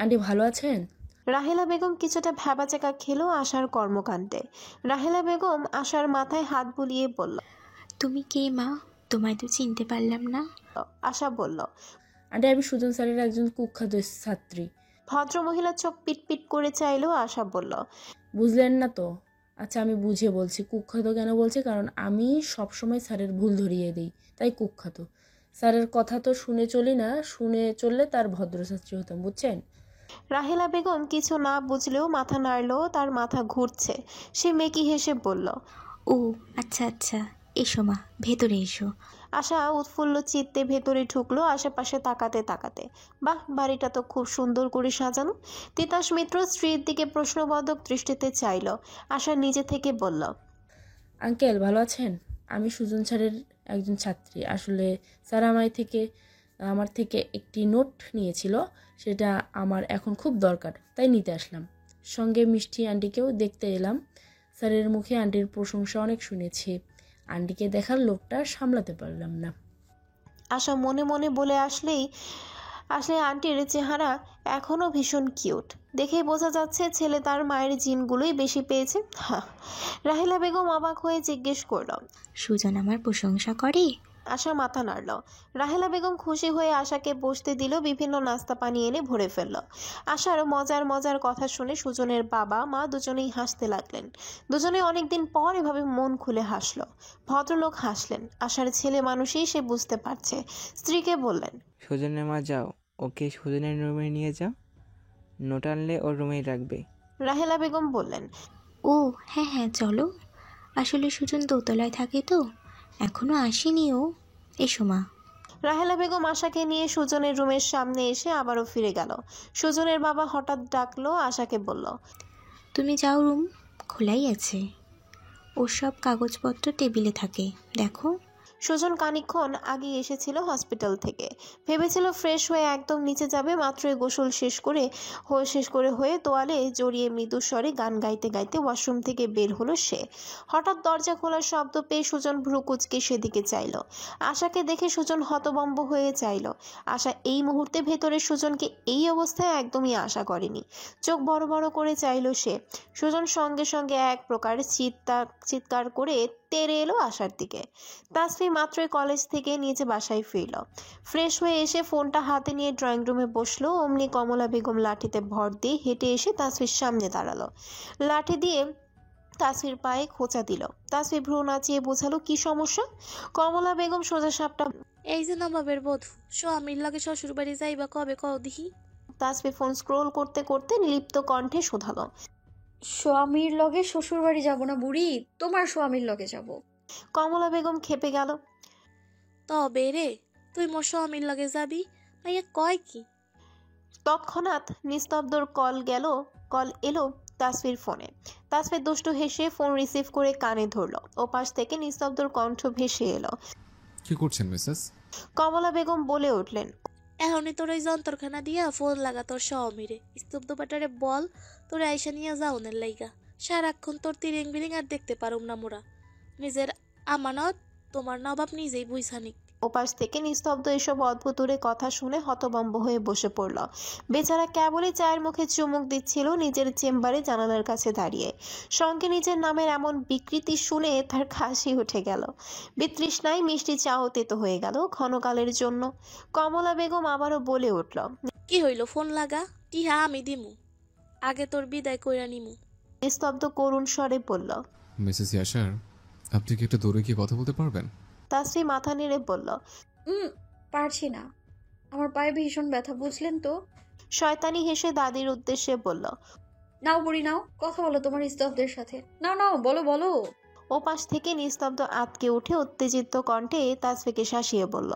আন্টি ভালো আছেন? রাহেলা বেগম কিছুটা ভ্যাবাচাকা খেলো আশার কর্মকাণ্ডে। রাহেলা বেগম আশার মাথায় হাত বুলিয়ে বলল, তুমি কে মা? তোমায় তো চিনতে পারলাম না। আশা বলল, আন্টি আমি সুজন স্যারের একজন কুখ্যাত ছাত্রী। ভদ্রমহিলা চোখ পিটপিট করে চাইলো। আশা বলল, বুঝলেন না তো? আচ্ছা আমি বুঝিয়ে বলছি। কুখ্যাত কেন বলছি, কারণ আমি সবসময় স্যারের ভুল ধরিয়ে দিই, তাই কুখ্যাত। স্যারের কথা তো শুনে চলি না, শুনে চললে তার ভদ্রছাত্রী হতাম, বুঝছেন? রাহেলা বেগম কিছু না বুঝলেও মাথা নাড়লো। তার মাথা ঘুরছে। সে মেকি হেসে বলল, ও আচ্ছা আচ্ছা, এসো মা, ভেতরে এসো। আশা উৎফুল্ল চিত্তে ভেতরে ঢুকলো আশেপাশে তাকাতে তাকাতে। বাহ, বাড়িটা তো খুব সুন্দর করে সাজানো। তিতাস মিত্র স্ত্রীর দিকে প্রশ্নবোধক দৃষ্টিতে চাইল। আশা নিজে থেকে বলল, আঙ্কেল ভালো আছেন? আমি সুজন স্যারের একজন ছাত্রী। আসলে স্যার আমার থেকে একটি নোট নিয়েছিল, সেটা আমার এখন খুব দরকার, তাই নিতে আসলাম। সঙ্গে মিষ্টি আন্টিকেও দেখতে এলাম। স্যারের মুখে আন্টির প্রশংসা অনেক শুনেছি। আন্টিকে দেখার লোভটা সামলাতে পারলাম না। আশা মনে মনে বলে আসলে আন্টির চেহারা এখনো ভীষণ কিউট। দেখেই বোঝা যাচ্ছে ছেলে তার মায়ের জিনগুলোই বেশি পেয়েছে। রাহেলা বেগম অবাক হয়ে জিজ্ঞেস করল, সুজন আমার প্রশংসা করে? আশা মাথা নাড়ল। রাহেলা বেগম খুশি হয়ে আশাকে বসতে দিল। বিভিন্ন নাস্তা পানি এনে ভরে ফেলল। আশার মজার মজার কথা শুনে সুজনের বাবা মা দুজনেই হাসতে লাগলেন। দুজনে অনেকদিন পর এভাবে মন খুলে হাসল। ভদ্রলোক হাসলেন। আশার ছেলে মানুষই সে বুঝতে পারছে। স্ত্রীকে বললেন, সুজনের মা যাও, ওকে সুজনের রুমে নিয়ে যাও, নোট আনলে ওর রুমেই রাখবে। রাহেলা বেগম বললেন, ও হ্যাঁ হ্যাঁ চলো, আসলে সুজন দোতলায় থাকে তো, এখনো আসেনি ও। এসো মা। রাহেলা বেগম আশাকে নিয়ে সুজনের রুমের সামনে এসে আবারও ফিরে গেল। সুজনের বাবা হঠাৎ ডাকলো। আশাকে বলল, তুমি যাও, রুম খোলাই আছে, ওর সব কাগজপত্র টেবিলে থাকে, দেখো। সুজন খানিকক্ষণ আগে এসেছিল হসপিটাল থেকে। ভেবেছিল ফ্রেশ হয়ে একদম নিচে যাবে। মাত্রই গোসল শেষ করে হয়ে তোয়ালে জড়িয়ে মৃদু স্বরে গান গাইতে গাইতে ওয়াশরুম থেকে বের হলো সে। হঠাৎ দরজা খোলার শব্দ পেয়ে সুজন ভ্রু কুঁচকে সেদিকে চাইল। আশাকে দেখে সুজন হতভম্ব হয়ে চাইল। আশা এই মুহূর্তে ভেতরে সুজনকে এই অবস্থায় একদমই আশা করেনি। চোখ বড় বড় করে চাইল সে। সুজন সঙ্গে সঙ্গে এক প্রকার চিৎকার করে তেড়ে এলো আশার দিকে। তাসফি মাত্রই কলেজ থেকে নিচে বাসায় ফিরল। ফ্রেশ হয়ে এসে ফোনটা হাতে নিয়ে ড্রয়িং রুমে বসলো। অমনি কমলা বেগম লাঠিতে ভর দিয়ে হেঁটে এসে তাসফির সামনে দাঁড়ালো। লাঠি দিয়ে তাসফির পায়ে খোঁচা দিল। তাসফি ভ্রু নাচিয়ে বোঝালো, কি সমস্যা? কমলা বেগম সোজা সাপটা, এই যে নবাবের বধূ, স্বামীর লাগে শ্বশুর বাড়ি যাইবা কবে কও দেখি। তাসফি ফোন স্ক্রোল করতে করতে নিলিপ্ত কণ্ঠে শোধালো, স্বামীর লগে শ্বশুর বাড়ি যাবো না বুড়ি, তোমার স্বামীর লগে যাব। কমলা বেগম খেপে গেল। তবে রে, তুই মোর স্বামীর লগে যাবি? মাইয়া কয় কি? তৎক্ষণাৎ নিস্তব্ধর কল এলো তাসফির ফোনে। তাসফির দুষ্টু হেসে ফোন রিসিভ করে কানে ধরলো। ওপাশ থেকে নিস্তব্ধর কণ্ঠ ভেসে এলো, কি করছেন মিসেস? কমলা বেগম বলে উঠলেন, এখনই তোর ওই যন্ত্রখানা দিয়া ফোন লাগা তোর স্বামীরে, স্তব্ধ বাটারে বল তোর আইসা নিয়ে যাওনের লাইগা। সারাক্ষণ তোর তিরিং বিরিং আর দেখতে পারুম না মোরা। নিজের আমানত তোমার নবাব নিজেই বুঝানিক। ওপাশ থেকে নিস্তব্ধ এসব অদ্ভুতুরে কথা শুনে হতভম্ব হয়ে বসে পড়ল। বেচারা কেবলই চায়ের মুখে চুমুক দিচ্ছিল নিজের চেম্বারে জানালার কাছে দাঁড়িয়ে। সঙ্গে নিজের নামের এমন বিকৃতি শুনে তার খাসি উঠে গেল। বিতৃষ্ণায় মিষ্টি চাও তেতো হয়ে গেল ক্ষণকালের জন্য। কমলা বেগম আবারও বলে উঠল, কি হইল ফোন লাগা? টিহা আমি দিমু, আগে তোর বিদায় কইরা নিমু। নিস্তব্ধ করুণ স্বরে বলল, মিসেস ইয়াশার, আপনি কি একটু দূরে গিয়ে কথা বলতে পারবেন? তাসফি মাথা নেড়ে বলল, পারছি না, আমার পায়ে ভীষণ ব্যথা, বুঝলেন তো। শয়তানি হেসে দাদির উদ্দেশ্যে বলল, নাও বুড়ি নাও, কথা বলো তোমার স্তব্ধের সাথে, নাও নাও বলো বলো। ওপাশ থেকে নিস্তব্ধ আতকে উঠে উত্তেজিত কণ্ঠে তাসফিকে শাসিয়ে বলল,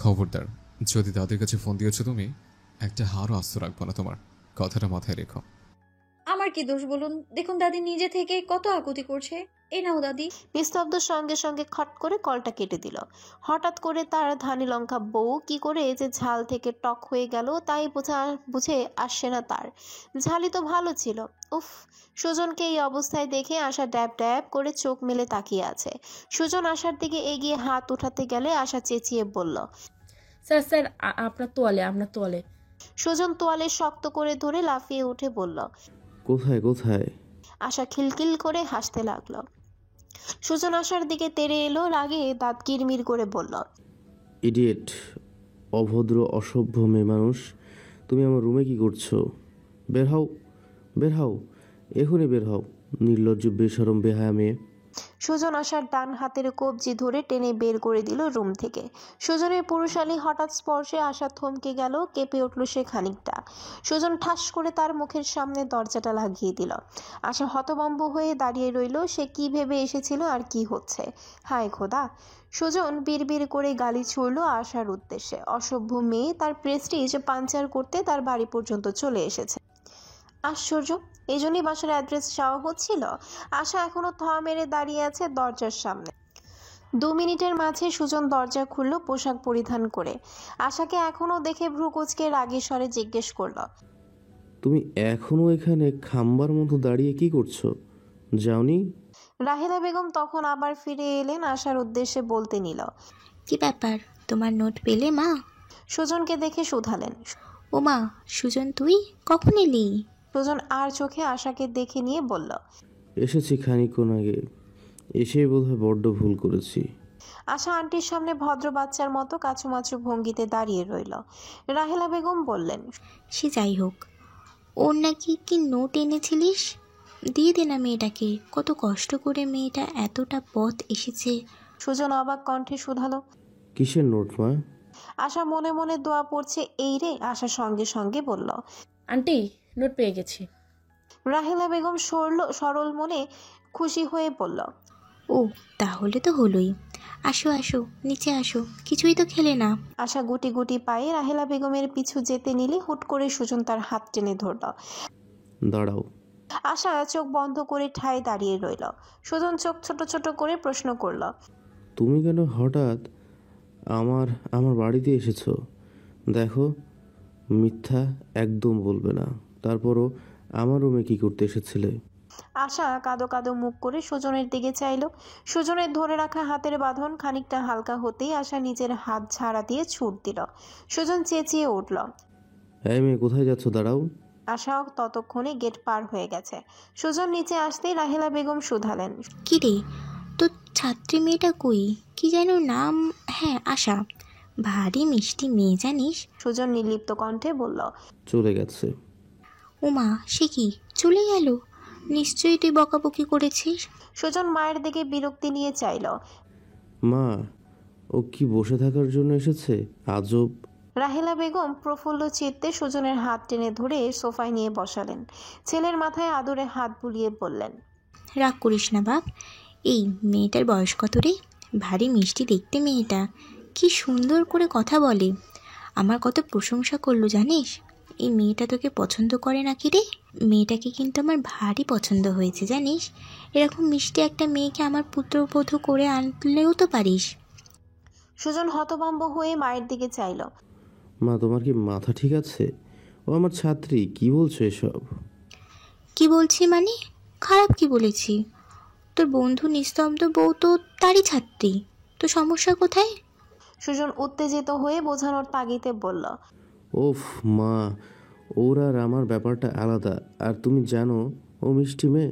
খবরদার, যদি দাদির কাছে ফোন দিয়েছো তুমি, একটা হারও আস্ত রাখবো না তোমার, কথাটা মাথায় রেখো। আমার আমার কি দোষ বলুন? দেখুন দাদি নিজে থেকে কত আকুতি করছে। এই নাও দাদি। নিস্তব্ধ সঙ্গে সঙ্গে খট করে কলটা কেটে দিল। হঠাৎ করে তার ধানি লঙ্কা বউ কি করে যে ঝাল থেকে টক হয়ে গেল তাই বুঝে আসছে না তার। ঝালই তো ভালো ছিল। উফ! সুজনকে এই অবস্থায় দেখে আশা ড্যাব ড্যাব করে চোখ মেলে তাকিয়ে আছে। সুজন আশার দিকে এগিয়ে হাত উঠাতে গেলে আশা চেঁচিয়ে বলল, স্যার স্যার আপনার তোয়ালে। সুজন তোয়ালে শক্ত করে ধরে লাফিয়ে উঠে বলল, কোথায় কোথায়? আশা খিলখিল করে হাসতে লাগলো। সুজন আশার দিকে তেড়ে এলো, রাগে দাঁত কিরমির করে বলল, ইডিয়েট, অভদ্র অসভ্য মেয়ে মানুষ, তুমি আমার রুমে কি করছো? বের হও, এখনই বের হও, নির্লজ্জ বেশরম বেহায়া মেয়ে। সুজন আশার ডান হাতের কবজি ধরে টেনে বের করে দিল রুম থেকে। সুজনের পুরুষালী হঠাৎ স্পর্শে আশা থমকে গেল, কেঁপে উঠল সে খানিকটা। সুজন ঠাস করে তার মুখের সামনে দরজাটা লাগিয়ে দিল। আশা হতভম্ব হয়ে দাঁড়িয়ে রইল। সে কি ভেবে এসেছিল আর কি হচ্ছে? হায় খোদা! সুজন বিড়বিড় করে গালি ছুড়ল আশার উদ্দেশ্যে। অসভ্য মেয়ে, তার প্রেস্টিজ পাঞ্চার করতে তার বাড়ি পর্যন্ত চলে এসেছে। আশ্চর্য! এই জন্যই বাসার অ্যাড্রেস চাওয়া হচ্ছিল। আশা এখনো থ মেরে দাঁড়িয়ে আছে দরজার সামনে। 2 মিনিটের মাঝে সুজন দরজা খুলল পোশাক পরিধান করে। আশাকে এখনো দেখে ভ্রু কুঁচকে রাগী স্বরে জিজ্ঞেস করল, তুমি এখনো এখানে খাম্বার মতো দাঁড়িয়ে কি করছো? যাওনি? রাহেলা বেগম তখন আবার ফিরে এলেন, আশার উদ্দেশ্যে বলতে নিল, কি ব্যাপার, তোমার নোট পেলে মা? সুজনকে দেখে শুধালেন, ও মা, সুজন তুই কখন এলি? সুজন আর চোখে আশাকে দেখে নিয়ে বলল, এসেছি খানিকক্ষণ আগে, এসেই বোধহয় বড্ড ভুল করেছি। আশা আন্টির সামনে ভদ্র বাচ্চার মতো কাছুমাছু ভঙ্গিতে দাঁড়িয়ে রইল। রাহেলা বেগম বললেন, সে যাই হোক, ওর নাকি কি নোট এনেছিলিস? দিয়ে দে না মেয়েটাকে, কত কষ্ট করে মেয়েটা এতটা পথ এসেছে। সুজন অবাক কণ্ঠে শুধালো, কিসের নোট মা? আশা মনে মনে দোয়া পড়ছে এই রে। আশা সঙ্গে সঙ্গে বলল, আন্টি, নোট পেয়ে গেছি। রাহেলা বেগম সরল মনে খুশি হয়ে বলল, ও তাহলে তো হলোই। আসো আসো, নিচে আসো, কিছুই তো খেলে না। আশা গুটি গুটি পায়ে রাহেলা বেগমের পিছু যেতে নিলে হুট করে সুজন তার হাত টেনে ধরল। দাঁড়াও। আশা চোখ বন্ধ করে ঠায় দাঁড়িয়ে রইল। সুজন চোখ ছোট ছোট করে প্রশ্ন করল, তুমি কেন হঠাৎ আমার বাড়িতে এসেছো? দেখো, মিথ্যা একদম বলবে না। তারপরও আমার রুমে কি করতে এসেছিলে? আশা কাদো কাদো মুখ করে সুজনের দিকে চাইল। সুজনের ধরে রাখা হাতের বাঁধন খানিকটা হালকা হতেই আশা নিজের হাত ঝাড়া দিয়ে ছুট দিল। সুজন চেঁচিয়ে উঠল, এই মেয়ে, কোথায় যাচ্ছ? দাঁড়াও। আশাও ততক্ষণে গেট পার হয়ে গেছে। সুজন নিচে আসতেই রাহেলা বেগম শুধালেন, কি রে, তোর ছাত্রী মেয়েটা কই? কি যেন নাম? হ্যাঁ, আশা। ভারী মিষ্টি মেয়ে জানিস। সুজন নির্লিপ্ত কণ্ঠে বলল, চলে গেছে। ও মা, সে কি চলে গেল? নিশ্চয়ই তুই বকাবকি করেছিস। সুজন মায়ের দিকে বিরক্তি নিয়ে চাইল, মা, ও কি বসে থাকার জন্য এসেছে? আজব। রাহেলা বেগম প্রফুল্ল চিত্তে সুজনের হাত টেনে ধরে সোফায় নিয়ে বসালেন। ছেলের মাথায় আদরে হাত বুলিয়ে বললেন, রাগ করিস না বাপ। এই মেয়েটার বয়স কত রে? ভারী মিষ্টি দেখতে মেয়েটা, কি সুন্দর করে কথা বলে। আমার কত প্রশংসা করলো জানিস। এই মেয়েটা তোকে পছন্দ করে নাকি রে? মেয়েটাকে কিন্তু আমার ভারী পছন্দ হয়েছে জানিস। এরকম মিষ্টি একটা মেয়েকে আমার পুত্রবধূ করে আনলেও তো পারিস। সুজন হতভম্ব হয়ে মায়ের দিকে চাইল। মা, তোমার কি মাথা ঠিক আছে? ও আমার ছাত্রী, কি বলছো এসব? কি বলছি মানে? খারাপ কি বলেছি? তোর বন্ধু নিস্তব্ধ বউ তো তারই ছাত্রী, তো সমস্যা কোথায়? সুজন উত্তেজিত হয়ে বোঝানোর তাগিদে বলল, ওফ মা, ওর আর আমার ব্যাপারটা আলাদা। আর তুমি জানো, ও মিষ্টি মেয়ে,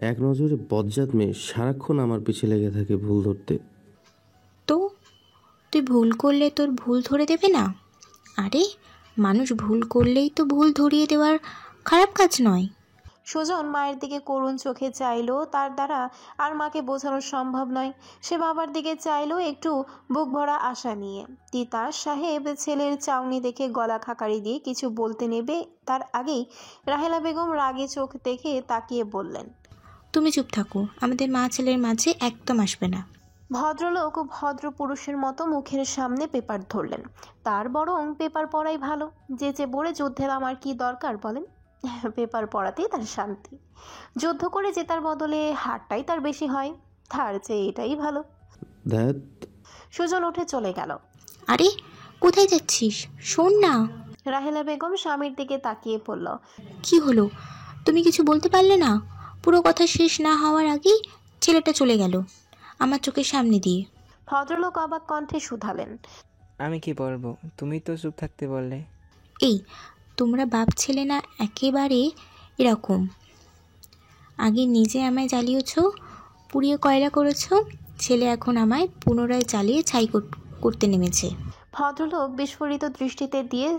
এক নজরে বজ্জাত মেয়ে, সারাক্ষণ আমার পিছে লেগে থাকে ভুল ধরতে। তো তুই ভুল করলে তোর ভুল ধরে দেবে না? আরে, মানুষ ভুল করলেই তো ভুল ধরিয়ে দেওয়ার খারাপ কাজ নয়। সুজন মায়ের দিকে করুণ চোখে চাইলো, তার দ্বারা আর মাকে বোঝানো সম্ভব নয়। সে বাবার দিকে চাইলো একটু বুক ভরা আশা নিয়ে। তিতাস সাহেব ছেলের চাউনি দেখে গলা খাকারি দিয়ে কিছু বলতে নেবে তার আগেই রাহেলা বেগম রাগে চোখ দেখে তাকিয়ে বললেন, তুমি চুপ থাকো, আমাদের মা ছেলের মাঝে একদম আসবে না। ভদ্রলোক ভদ্র পুরুষের মতো মুখের সামনে পেপার ধরলেন। তার বরং পেপার পড়াই ভালো। যে বলে যুদ্ধের আমার কি দরকার বলেন? পেপার পড়াতেই তার শান্তি। যুদ্ধ করে জেতার বদলে হারটাই তার বেশি হয়, তার চেয়ে এটাই ভালো। ধ্যাত। সুজন উঠে চলে গেল। আরে কোথায় যাচ্ছিস? শোন না। রাহেলা বেগম স্বামীর দিকে তাকিয়ে পড়ল। কি হলো? তুমি কিছু বলতে পারলে না? পুরো কথা শেষ না হওয়ার আগেই ছেলেটা চলে গেল আমার চোখের সামনে দিয়ে। ভদ্রলোক অবাক কণ্ঠে শুধালেন, আমি কি বলবো, তুমি তো চুপ থাকতে বললে। এই তোমরা বাপ ছেলে না একেবারে এরকম। আগে নিজে আমায় জ্বালিয়েছ, পুড়িয়ে কয়লা করেছ, ছেলে এখন আমায় পুনরায় চালিয়ে ছাই করতে নেমেছে। ভদ্রলোক বিস্ফোরিত দৃষ্টিতে দিয়ে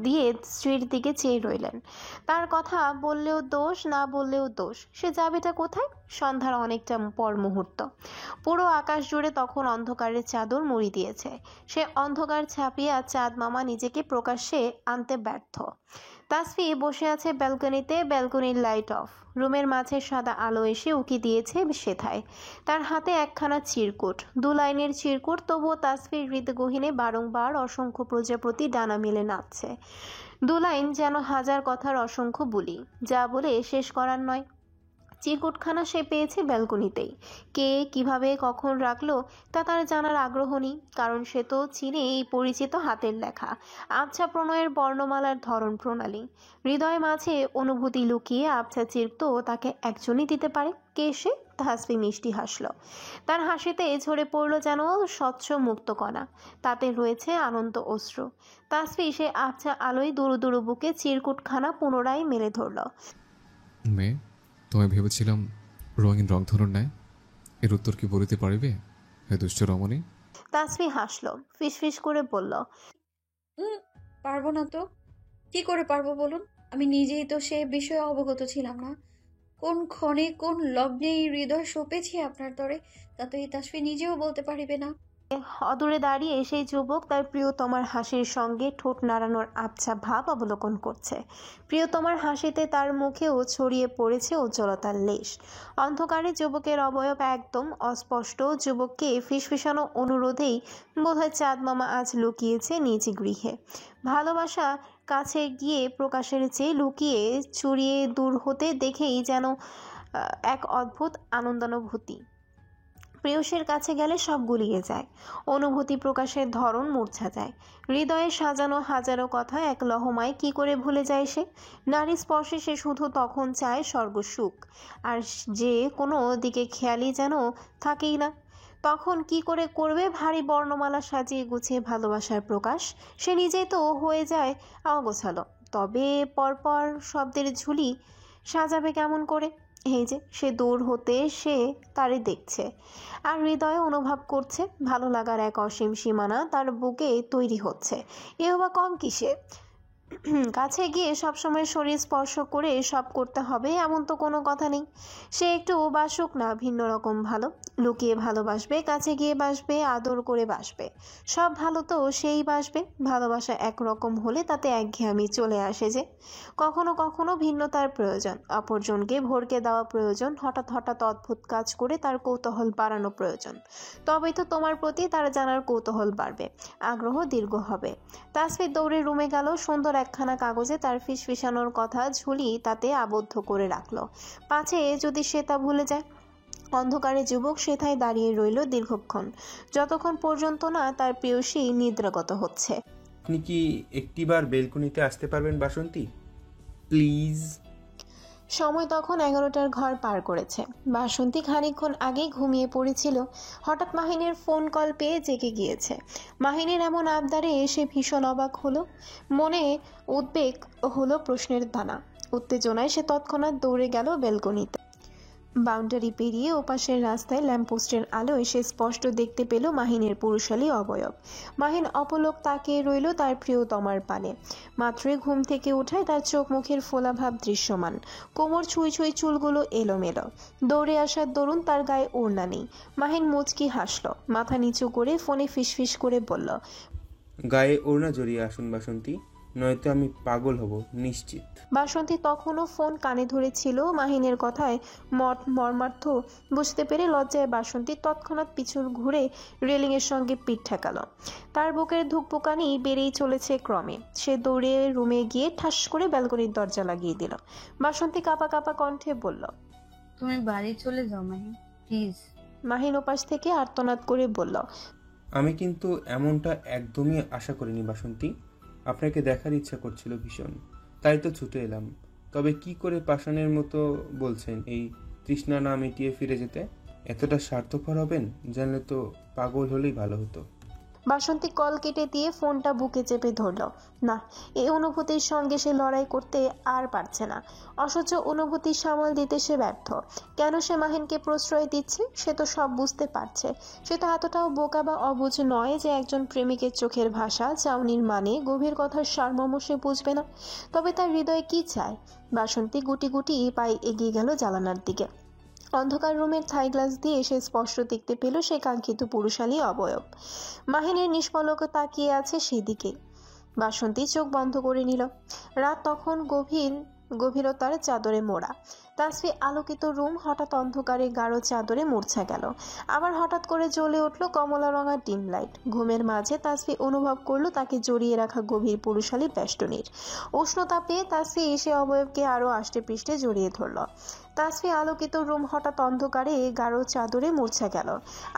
দিয়ে স্ত্রীর দিকে চেয়ে রইলেন। তার কথা বললেও দোষ, না বললেও দোষ। সে যাবেটা কোথায়? সন্ধ্যার অনেকটা পর মুহূর্ত। পুরো আকাশ জুড়ে তখন অন্ধকারের চাদর মুড়ি দিয়েছে। সে অন্ধকার ছাপিয়ে চাঁদ মামা নিজেকে প্রকাশ্যে আনতে ব্যর্থ। তাসফি বসে আছে ব্যালকনিতে, ব্যালকনির লাইট অফ। রুমের মাঝে সাদা আলো এসে উকি দিয়েছে সেথায়। তার হাতে একখানা চিরকুট, 2 লাইনের চিরকুট, তবুও তাসফির হৃদগহীনে বারংবার অসংখ্য প্রজাপতি ডানা মেলে নাচছে। 2 লাইন যেন হাজার কথার অসংখ্য বুলি, যা বলে শেষ করার নয়। চিরকুটখানা সে পেয়েছে ব্যালকনিতেই। কে, কিভাবে, কখন রাখলো তা তার জানার আগ্রহ নেই, কারণ সে তো চিনে এই পরিচিত হাতের লেখা, আবছা প্রণয়ের বর্ণমালার ধরন প্রণালী। হৃদয় মাঝে অনুভূতি লুকিয়ে আবছা চিরক তো তাকে একজনই দিতে পারে। কে সে? তাসফি মিষ্টি হাসল। তার হাসিতে ঝরে পড়ল যেন স্বচ্ছ মুক্ত কণা, তাতে রয়েছে আনন্দ অশ্রু। তাসফি সে আবছা আলোয় দুরু দুরু বুকে চিরকুটখানা পুনরায় মেলে ধরল। মেয়ে, তোমায় ভেবেছিলাম রঙিন রংধনুর নেয়। এর উত্তর কি বলিতে পারিবে হে দুষ্ট রমণী? তাসফি হাসল, ফিসফিস করে বলল, পারবো না তো। কি করে পারবো বলুন? আমি নিজেই তো সে বিষয়ে অবগত ছিলাম না। কোন ক্ষণে কোন লগ্নে এই হৃদয় সঁপেছি আপনার তরে, তা তো এই তাসফি নিজেও বলতে পারিবে না। অদূরে দাঁড়িয়ে সেই যুবক তার প্রিয়তমার হাসির সঙ্গে ঠোঁট নাড়ানোর আবছা ভাব অবলোকন করছে। প্রিয়তমার হাসিতে তার মুখেও ছড়িয়ে পড়েছে উজ্জ্বলতার লেশ। অন্ধকারে যুবকের অবয়ব একদম অস্পষ্ট। যুবককে ফিসফিসানো অনুরোধেই বোধহয় চাঁদ মামা আজ লুকিয়েছে নিজ গৃহে। ভালোবাসা কাছে গিয়ে প্রকাশের চেয়ে লুকিয়ে চুরিয়ে দূর হতে দেখেই যেন এক অদ্ভুত আনন্দানুভূতি। প্রেয়সের কাছে গেলে সব গুলিয়ে যায়, অনুভূতি প্রকাশের ধরন মূর্ছা যায়। হৃদয়ে সাজানো হাজারো কথা এক লহমায় কি করে ভুলে যায় সে? নারী স্পর্শে সে শুধু তখন চায় স্বর্গসুখ, আর যে কোনো দিকে খেয়ালই যেন থাকেই না। তখন কি করে করবে ভারী বর্ণমালা সাজিয়ে গুছিয়ে ভালোবাসার প্রকাশ? সে নিজেই তো হয়ে যায় অগোছালো, তবে পরপর শব্দের ঝুলি সাজাবে কেমন করে? এই যে সে দূর হতে সে তারে দেখছে, আর হৃদয়ে অনুভব করছে ভালো লাগার এক অসীম সীমানা তার বুকে তৈরি হচ্ছে। এও বা কম কিসে? কাছে গিয়ে সবসময় শরীর স্পর্শ করে সব করতে হবে এমন তো কোনো কথা নেই। সে একটু বাসুক না ভিন্ন রকম ভালো, লুকিয়ে ভালোবাসবে, কাছে গিয়ে বাসবে, আদর করে বাসবে, সব ভালো তো সেই বাসবে। ভালোবাসা একরকম হলে তাতে একঘেয়েমি চলে আসে যে। কখনো কখনো ভিন্নতার প্রয়োজন, অপরজনকে ভরকে দেওয়া প্রয়োজন, হঠাৎ হঠাৎ অদ্ভুত কাজ করে তার কৌতূহল বাড়ানো প্রয়োজন। তবেই তো তোমার প্রতি তার জানার কৌতূহল বাড়বে, আগ্রহ দীর্ঘ হবে। তাসফি দৌড়ে রুমে গেল। সুন্দর একখানা কাগজে তার ফিসফিসানোর কথা ঝুলি তাতে আবদ্ধ করে রাখলো, পাছে যদি সে তা ভুলে যায়। অন্ধকারে যুবক সেথায় দাঁড়িয়ে রইল দীর্ঘক্ষণ, যতক্ষণ পর্যন্ত না তার প্রেয়সী নিদ্রাগত হচ্ছে। আপনি কি একটিবার বেলকনিতে আসতে পারবেন বাসন্তী, প্লিজ? সময় তখন 11টার ঘর পার করেছে। বাসন্তী খানিকক্ষণ আগেই ঘুমিয়ে পড়েছিল। হঠাৎ মাহিনীর ফোন কল পেয়ে জেগে গিয়েছে। মাহিনীর এমন আবদারে এসে ভীষণ অবাক হলো, মনে উদ্বেগ হলো প্রশ্নের দানা। উত্তেজনায় সে তৎক্ষণাৎ দৌড়ে গেল বেলকনিতে। বাউন্ডারি পেরিয়ে ওপাশের রাস্তায় ল্যাম্পপোস্টের আলোয় সে স্পষ্ট দেখতে পেল মাহিনের পুরুষালী অবয়ব। মাহিন অপলক তাকিয়ে রইল তার প্রিয়তমার পানে। মাত্রই ঘুম থেকে উঠায় তার চোখ মুখের ফোলাভাব দৃশ্যমান, কোমর ছুঁই ছুঁই চুলগুলো এলোমেলো। দৌড়ে আসার দরুন তার গায়ে ওড়না নেই। মাহিন মুচকি হাসল, মাথা নিচু করে ফোনে ফিসফিস করে বলল, গায়ে ওড়না জড়িয়ে আসুন বাসন্তী, নয়তো আমি পাগল হব নিশ্চিত। বাসন্তী তখনও ফোন কানে ধরেছিল। মাহিনের কথায় মর্মার্থ বুঝতে পেরে লজ্জায় বাসন্তী তৎক্ষণাৎ পিছন ঘুরে রেলিংয়ের সঙ্গে পিঠ ঠেকালো। তার বুকের ধুকপুকানি বেড়েই চলেছে ক্রমে। সে দৌড়ে রুমে গিয়ে ঠাস করে ব্যালকনির দরজা লাগিয়ে দিল। বাসন্তী কাঁপা কাঁপা কণ্ঠে বলল, তুমি বাড়ি চলে যাও মাহি, প্লিজ। মাহিন ওপাশ থেকে আর্তনাদ করে বলল, আমি কিন্তু এমনটা একদমই আশা করিনি বাসন্তী। আপনাকে দেখার ইচ্ছা করছিল ভীষণ, তাই তো ছুটে এলাম। তবে কি করে পাষাণের মতো বলছেন এই তৃষ্ণা না মিটিয়ে ফিরে যেতে? এতটা স্বার্থপর হবেন জানলে তো পাগল হলেই ভালো হতো। বাসন্তী কল কেটে দিয়ে ফোনটা বুকে চেপে ধরল। না, এই অনুভূতির সঙ্গে সে লড়াই করতে আর পারছে না। অসহ্য অনুভূতি সামাল দিতে সে ব্যর্থ। কেন সে মাহিনকে প্রশ্রয় দিচ্ছে সে তো সব বুঝতে পারছে। সে তো এতটাও বোকা বা অবুঝ নয় যে একজন প্রেমিকের চোখের ভাষা, চাউনির মানে, গভীর কথার সারমর্ম সে বুঝবে না। তবে তার হৃদয়ে কি চায়? বাসন্তী গুটি গুটি পায়ে এগিয়ে গেল জানালার দিকে। অন্ধকার রুমের থাই গ্লাস দিয়ে সে স্পষ্ট দেখতে পেল সে কাঙ্ক্ষিত পুরুষালী অবয়ব। মাহিনের নিষ্পলক তাকিয়ে আছে সেদিকে। বাসন্তী চোখ বন্ধ করে নিল। রাত তখন গভীরতার চাদরে মোড়া। তাসফি আলোকিত রুম হঠাৎ অন্ধকারে গাঢ় চাদরে মূর্ছা গেল। আবার হঠাৎ করে জ্বলে উঠল কমলা রঙা ডিম লাইট। ঘুমের মাঝে তাসফি অনুভব করলো তাকে জড়িয়ে রাখা গভীর পুরুষালী বেষ্টনীর উষ্ণতা পেয়ে তাসফি এসে অবয়বকে আরো আষ্টে পৃষ্ঠে জড়িয়ে ধরল। তাসফি আলোকিত রুম হঠাৎ অন্ধকারে গাঢ় চাদরে মূর্ছা গেল।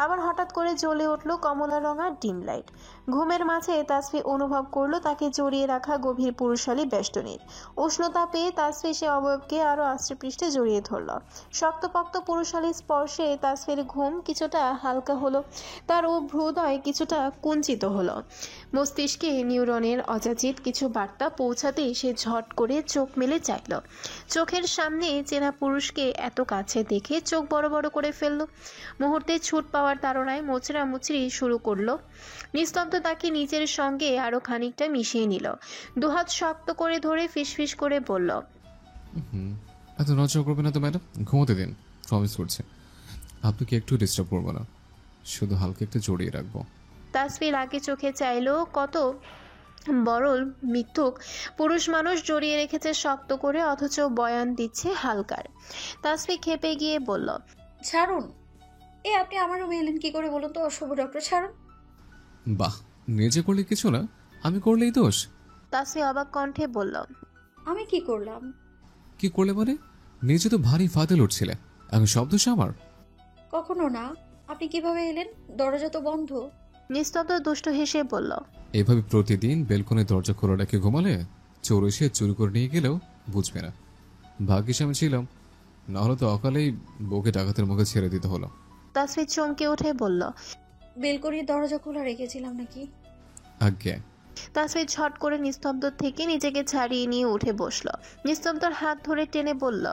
আবার হঠাৎ করে জ্বলে উঠল কমলা রঙা ডিম লাইট। ঘুমের মাঝে তাসফি অনুভব করলো তাকে জড়িয়ে রাখা গভীর পুরুষালী বেষ্টনীর উষ্ণতা পেয়ে তাসফি সে অবয়বকে আরো আষ্টে পৃষ্ঠে জড়িয়ে ধরল। শক্তপোক্ত পুরুষালী স্পর্শে তাসফির ঘুম কিছুটা হালকা হলো। তার ও ভ্রুদয় কিছুটা কুঞ্চিত হলো। মস্তিষ্কে নিউরনের অযাচিত কিছু বার্তা পৌঁছাতেই সে ঝট করে চোখ মেলে চাইল। চোখের সামনে চেনা পুরুষকে এত কাছে দেখে চোখ বড় বড় করে ফেলল। মুহূর্তে ছুট পাওয়ার তাড়নায় মোচড়ামুচড়ি শুরু করলো। নিস্তব্ধ তাকে নিজের সঙ্গে আরো খানিকটা মিশিয়ে নিল। দুহাত শক্ত করে ধরে ফিসফিস করে বলল, এত নজর করবে না তো ম্যাডাম, ঘুমোতে দিন, প্রমিস করছি আপনাকে একটু ডিস্টার্ব করবো না, শুধু হালকা একটু জড়িয়ে রাখবো। তাসফির আগে চোখে চাইলো কত বরল মিথ্যুক পুরুষ মানুষ জড়িয়ে রেখেছে শক্ত করে, অথচ বয়ান দিচ্ছে হালকার। তাসফি খেপে গিয়ে বলল, ছাড়ুন। আপনি আমার রুমে এলেন কি করে বলুন তো? অশুভ ডক্টর, ছাড়ুন। বাহ, নিজে করলে কিছু না, আমি করলেই দোষ। তাসফি অবাক কণ্ঠে বলল, আমি কি করলাম? কি করলে মানে? নিজে তো ভারী ফাতে লড়ছিলে, এখন সব দোষ আমার? কখনো না। আপনি কিভাবে এলেন? দরজা তো বন্ধ। নিস্তব্ধ দুষ্ট হেসে বলল, এভাবে প্রতিদিন বেলকনের দরজা খোলা রেখে ঘুমালে চোর এসে চুরি করে নিয়ে গেলেও বুঝবে না। ভাগ্যিস আমি ছিলাম, নাহলে তো অকালেই বউকে ডাকাতের মুখে ছেড়ে দিতে হলো। তাসফি চমকে উঠে বলল, বেলকনির দরজা খোলা রেখেছিলাম নাকি? আজ্ঞে। তাসফি ঝট করে নিস্তব্ধ থেকে নিজেকে ছাড়িয়ে নিয়ে উঠে বসলো। নিস্তব্ধর হাত ধরে টেনে বলল,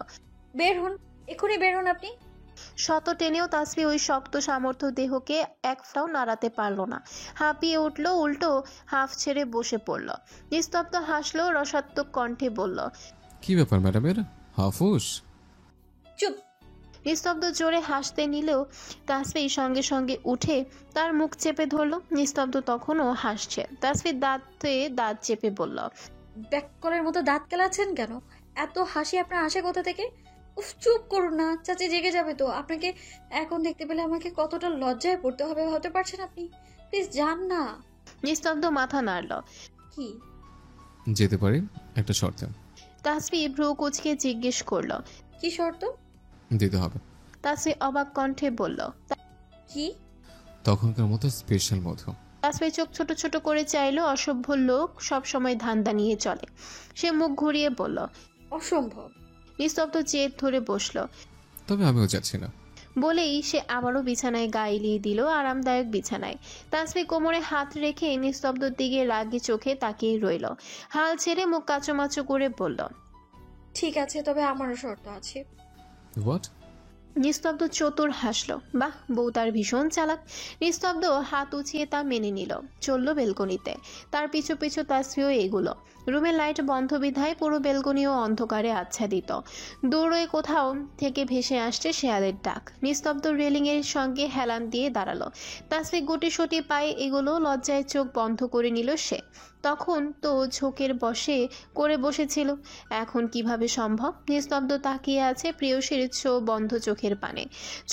বের হন, এক্ষুনি বের হন আপনি। শত টেনেও তাসফি ওই শক্ত সামর্থ্য দেহকে এক ফ্রাও নাড়াতে পারল না। হাঁপিয়ে উঠল, উল্টো হাফ ছেড়ে বসে পড়ল। নিস্তব্ধ হাসলো, রসাত্মক কণ্ঠে বলল, কি ব্যাপার ম্যাডামের, হাফুস? চুপ। নিস্তব্ধ জোরে হাসতে নিলেও তাসফি সঙ্গে সঙ্গে উঠে তার মুখ চেপে ধরল। নিস্তব্ধ তখনও হাসছে। তাসফি দাঁতে দাঁত চেপে বলল, ব্যাককলের মতো দাঁত কেলাচ্ছেন কেন? এত হাসি আপনার আসে কোথা থেকে? উফ, চুপ করুন না, চাচি জেগে যাবে তো। আপনাকে এখন দেখতে পেলে আমাকে কতটা লজ্জায় পড়তে হবে হতে পারছেন আপনি? প্লিজ যান না। নিস্তব্ধ মাথা নাড়ল। কি? যেতে পারি, একটা শর্তে। তাসফি ভ্রু কুচকে জিজ্ঞেস করল, কি শর্ত? দিতে হবে। তাসফি অবাক কণ্ঠে বলল, কি? তখনকার মতো স্পেশাল মধু। তাসফি চোখ ছোট ছোট করে চাইলো। অসভ্য লোক সব সময় ধান্দা নিয়ে চলে। সে মুখ ঘুরিয়ে বলল, অসম্ভব। নিস্তব্ধ জেদ ধরে বসলো। তবে আমিও যাচ্ছি না। বলেই সে আবারও বিছানায় গা এলিয়ে দিল, আরামদায়ক বিছানায়। তাসফি কোমরে হাত রেখে নিস্তব্ধর দিকে রাগী চোখে তাকিয়ে রইল। হাল ছেড়ে মুখ কাচুমাচু করে বলল, ঠিক আছে, তবে আমারও শর্ত আছে। হোয়াট? নিস্তব্ধ চতুর হাসলো। বাহ, বউ তার ভীষণ চালাক। নিস্তব্ধ হাত উছিয়ে তা মেনে নিল। চলল বেলকনিতে। তার পিছু পিছু তাসফিও এগুলো। রুমের লাইট বন্ধ বিধায় পুরো বেলকনিও অন্ধকারে আচ্ছাদিত। দূরে কোথাও থেকে ভেসে আসছে শেয়ালের ডাক। নিস্তব্ধ রেলিংয়ের সঙ্গে হেলান দিয়ে দাঁড়ালো। তাসফি গুটিসুটি পায়ে এগুলো, লজ্জায় চোখ বন্ধ করে নিল সে। তখন তো ঝোঁকের বসে করে বসেছিল, এখন কিভাবে সম্ভব? নিস্তব্ধ তাকিয়ে আছে প্রেয়সীর বন্ধ চোখের পানে।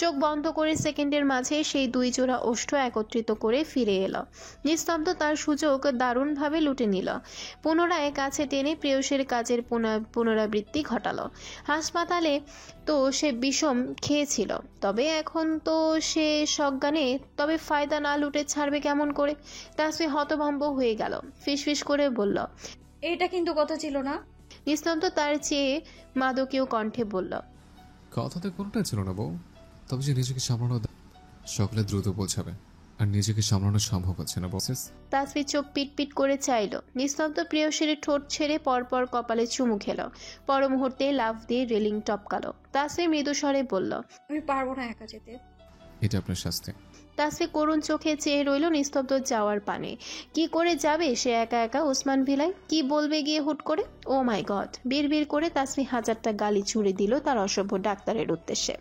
চোখ বন্ধ করে সেকেন্ডের মাঝে সেই দুই জোড়া ওষ্ঠ একত্রিত করে ফিরে এলো। নিস্তব্ধ তার সুযোগ দারুণভাবে লুটে নিল। পুনরায় কাছে টেনে প্রেয়সীর কাজের পুনরাবৃত্তি ঘটালো। হাসপাতালে তো সে বিষম খেয়েছিল, তবে এখন তো সে সজ্ঞানে, তবে ফায়দা না লুটে ছাড়বে কেমন করে? তাসফি হতভম্ব হয়ে গেল, ফিসফিস করে বলল, এটা কিন্তু কথা ছিল না। নিস্তব্ধ তার চেয়ে মাদকীয় কণ্ঠে বলল, কথাতে কোনোটা ছিল না বউ, তবে যে নিজেকে সামলানো সকলে দ্রুত পৌঁছাবে, আর নিজেকে সামলানো সম্ভব হচ্ছে না বসেস। তাসফি চোখ পিটপিট করে চাইল। নিস্তব্ধ প্রেয়সীর ঠোঁট ছেড়ে পরপর কপালে চুমু খেল। পর মুহূর্তে লাফ দিয়ে রেলিং টপকালো। তাসফি মৃদু স্বরে বলল, আমি পারবো না একা যেতে। এটা আপনার শাস্তি। তাসফি করুণ চোখে চেয়ে রইল নিস্তব্ধ যাওয়ার পানে। কি করে যাবে সে একা একা ওসমান ভিলায়? কি বলবে গিয়ে হুট করে? ও মাই গড! বিড়বিড় করে তাসফি হাজারটা গালি ছুড়ে দিল তার অসভ্য ডাক্তারের উদ্দেশ্যে।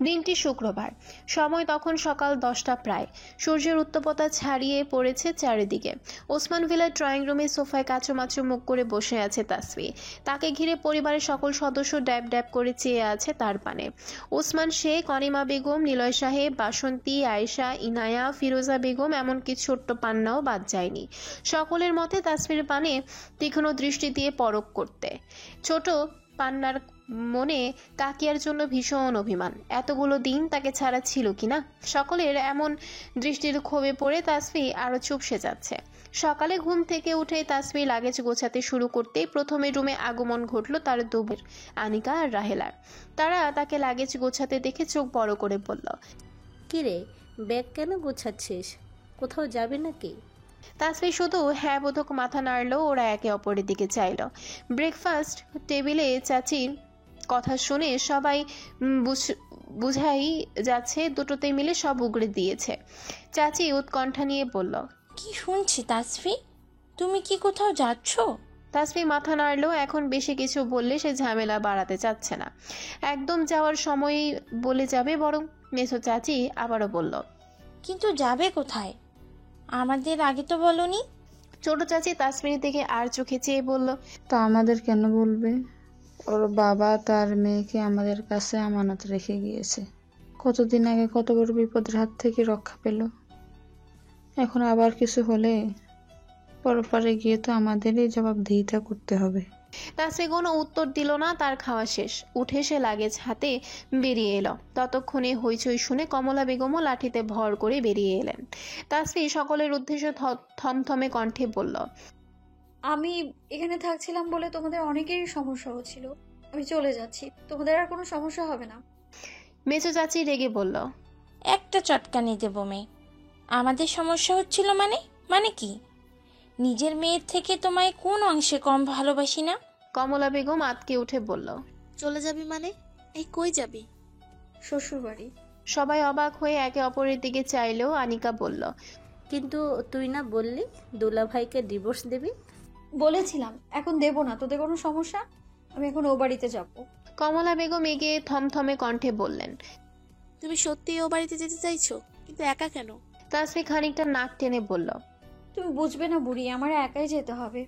দিনটি শুক্রবার, সময় তখন সকাল 10টা প্রায়। সূর্যের উত্তপতা ছাড়িয়ে পড়েছে চারিদিকে। ওসমান ভিলার ড্রয়িং রুমে সোফায় কাচুমাচু মুখ করে বসে আছে তাসফি। তাকে ঘিরে পরিবারের সকল সদস্য ড্যাব ড্যাব করে চেয়ে আছে তার পানে। ওসমান শেখ, অনিমা বেগম, নিলয় সাহেব, বাসন্তী, আয়েশা, ইনায়া, ফিরোজা বেগম, এমনকি ছোট্ট পান্নাও বাদ যায়নি। সকলের মতে তাসফির পানে তীক্ষ্ণ দৃষ্টি দিয়ে পরখ করতে। ছোট পান্নার মনে কাকিয়ার জন্য ভীষণ অভিমান। এতগুলো দিন তাকে ছাড়া ছিল কিনা? সকলের এমন দৃষ্টির ক্ষোভে পড়ে তাসফি আরো চুপসে যাচ্ছে। সকালে ঘুম থেকে উঠে তাসফি লাগেজ গোছাতে শুরু করতেই প্রথমে রুমে আগমন ঘটল তার দুবের, আনিকা আর রাহেলার। তারা তাকে লাগেজ গোছাতে দেখে চোখ বড় করে বলল, কিরে, ব্যাগ কেন গোছাচ্ছিস? কোথাও যাবে নাকি? তাসফি শুধু হ্যাঁ বোধক মাথা নাড়ল। ওরা একে অপরের দিকে চাইল। ব্রেকফাস্ট টেবিলে চাচির কথা শুনে সবাই বুঝাই যাচ্ছে দুটোতে মিলে সব উগড়ে দিয়েছে। চাচি উৎকণ্ঠা নিয়ে বলল, কি শুনছি তাসফি, তুমি কি কোথাও যাচ্ছ? তাসফি মাথা নাড়ল। এখন বেশি কিছু বললে সে ঝামেলা বাড়াতে চাচ্ছে না। একদম যাওয়ার সময় বলে যাবে বরং। মেসো চাচি আবারও বলল, কিন্তু যাবে কোথায়? আমাদের আগে তো বলনি। ছোট চাচি তাসফির দিকে আর চোখে চেয়ে বলল, তো আমাদের কেন বলবে? ওর বাবা তার মেয়েকে আমাদের কাছে আমানত রেখে গিয়েছে। কতদিন আগে কত বড় বিপদের হাত থেকে রক্ষা পেল। এখন আবার কিছু হলে পরপারে গিয়ে তো আমাদেরই জবাবদিহিতা করতে হবে। তাসফি কোনো উত্তর দিল না। তার খাওয়া শেষ। উঠে সে লাগেজ হাতে বেরিয়ে এলো। ততক্ষণে হইচই শুনে কমলা বেগমও লাঠিতে ভর করে বেরিয়ে এলেন। তাসফি সকলের উদ্দেশ্যে থমথমে কণ্ঠে বলল, আমি এখানে থাকছিলাম বলে তোমাদের অনেকেরই সমস্যা হচ্ছিল। আমি চলে যাচ্ছি, তোমাদের আর কোনো সমস্যা হবে না। মেজো চাচি রেগে বলল, একটা চটকানি দেবো মেয়ে। আমাদের সমস্যা হচ্ছিল মানে কি? নিজের মেয়ের থেকে তোমায় কোন অংশে কম ভালোবাসি না? কমলা বেগম আতকে উঠে বলল, চলে যাবি মানে? এই কই যাবি? শ্বশুর বাড়ি। সবাই অবাক হয়ে একে অপরের দিকে চাইলেও আনিকা বলল, কিন্তু তুই না বললি দুলা ভাইকে ডিভোর্স দিবি? বলেছিলাম, এখন দেব না। তোদের কোনো সমস্যা? আমি এখন ও বাড়িতে যাব। কমলা বেগম এগিয়ে থমথমে কণ্ঠে বললেন, তুমি সত্যিই ও বাড়িতে যেতে চাইছো? কিন্তু একা কেন? তাসফি খানিকটা নাক টেনে বলল, তুমি বুঝবে না বুড়ি, আমার একাই যেতে হবে।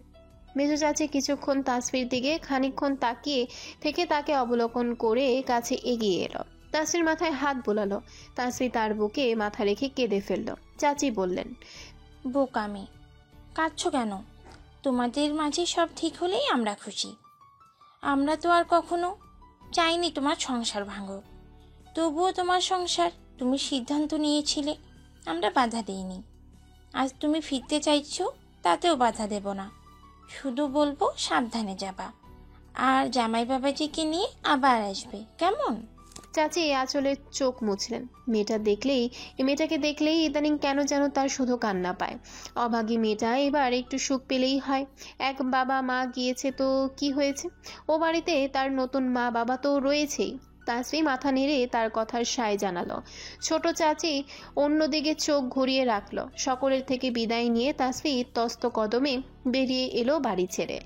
মেজো চাচি কিছুক্ষণ তাসফির দিকে খানিকক্ষণ তাকিয়ে থেকে তাকে অবলোকন করে কাছে এগিয়ে এলো। তাসফির মাথায় হাত বোলালো। তাসফি তার বুকে মাথা রেখে কেঁদে ফেলল। চাচি বললেন, বোকামি, কাঁদছো কেন? তোমাদের মাঝে সব ঠিক হলেই আমরা খুশি। আমরা তো আর কখনো চাইনি তোমার সংসার ভাঙো। তবুও তোমার সংসার, তুমি সিদ্ধান্ত নিয়েছিলে, আমরা বাধা দিইনি। আজ তুমি ফিরতে চাইছো, তাতেও বাধা দেব না। শুধু বলবো সাবধানে যাবা, আর জামাই বাবাজিকে নিয়ে আবার আসবে, কেমন? চাচি আঁচলে চোখ মুছলেন। মেয়েটাকে দেখলেই ইদানিং কেন যেন তার শুধু কান্না পায়। অভাগী মেয়েটা এবার একটু সুখ পেলেই হয়। এক বাবা মা গিয়েছে তো কি হয়েছে? ও বাড়িতে তার নতুন মা বাবা তো রয়েছেই। তাসফি মাথা নেড়ে তার কথার সায় জানালো। ছোট চাচি অন্যদিকে চোখ ঘুরিয়ে রাখলো। সকলের থেকে বিদায় নিয়ে তাসফি তস্ত কদমে বেরিয়ে এলো বাড়ি ছেড়ে।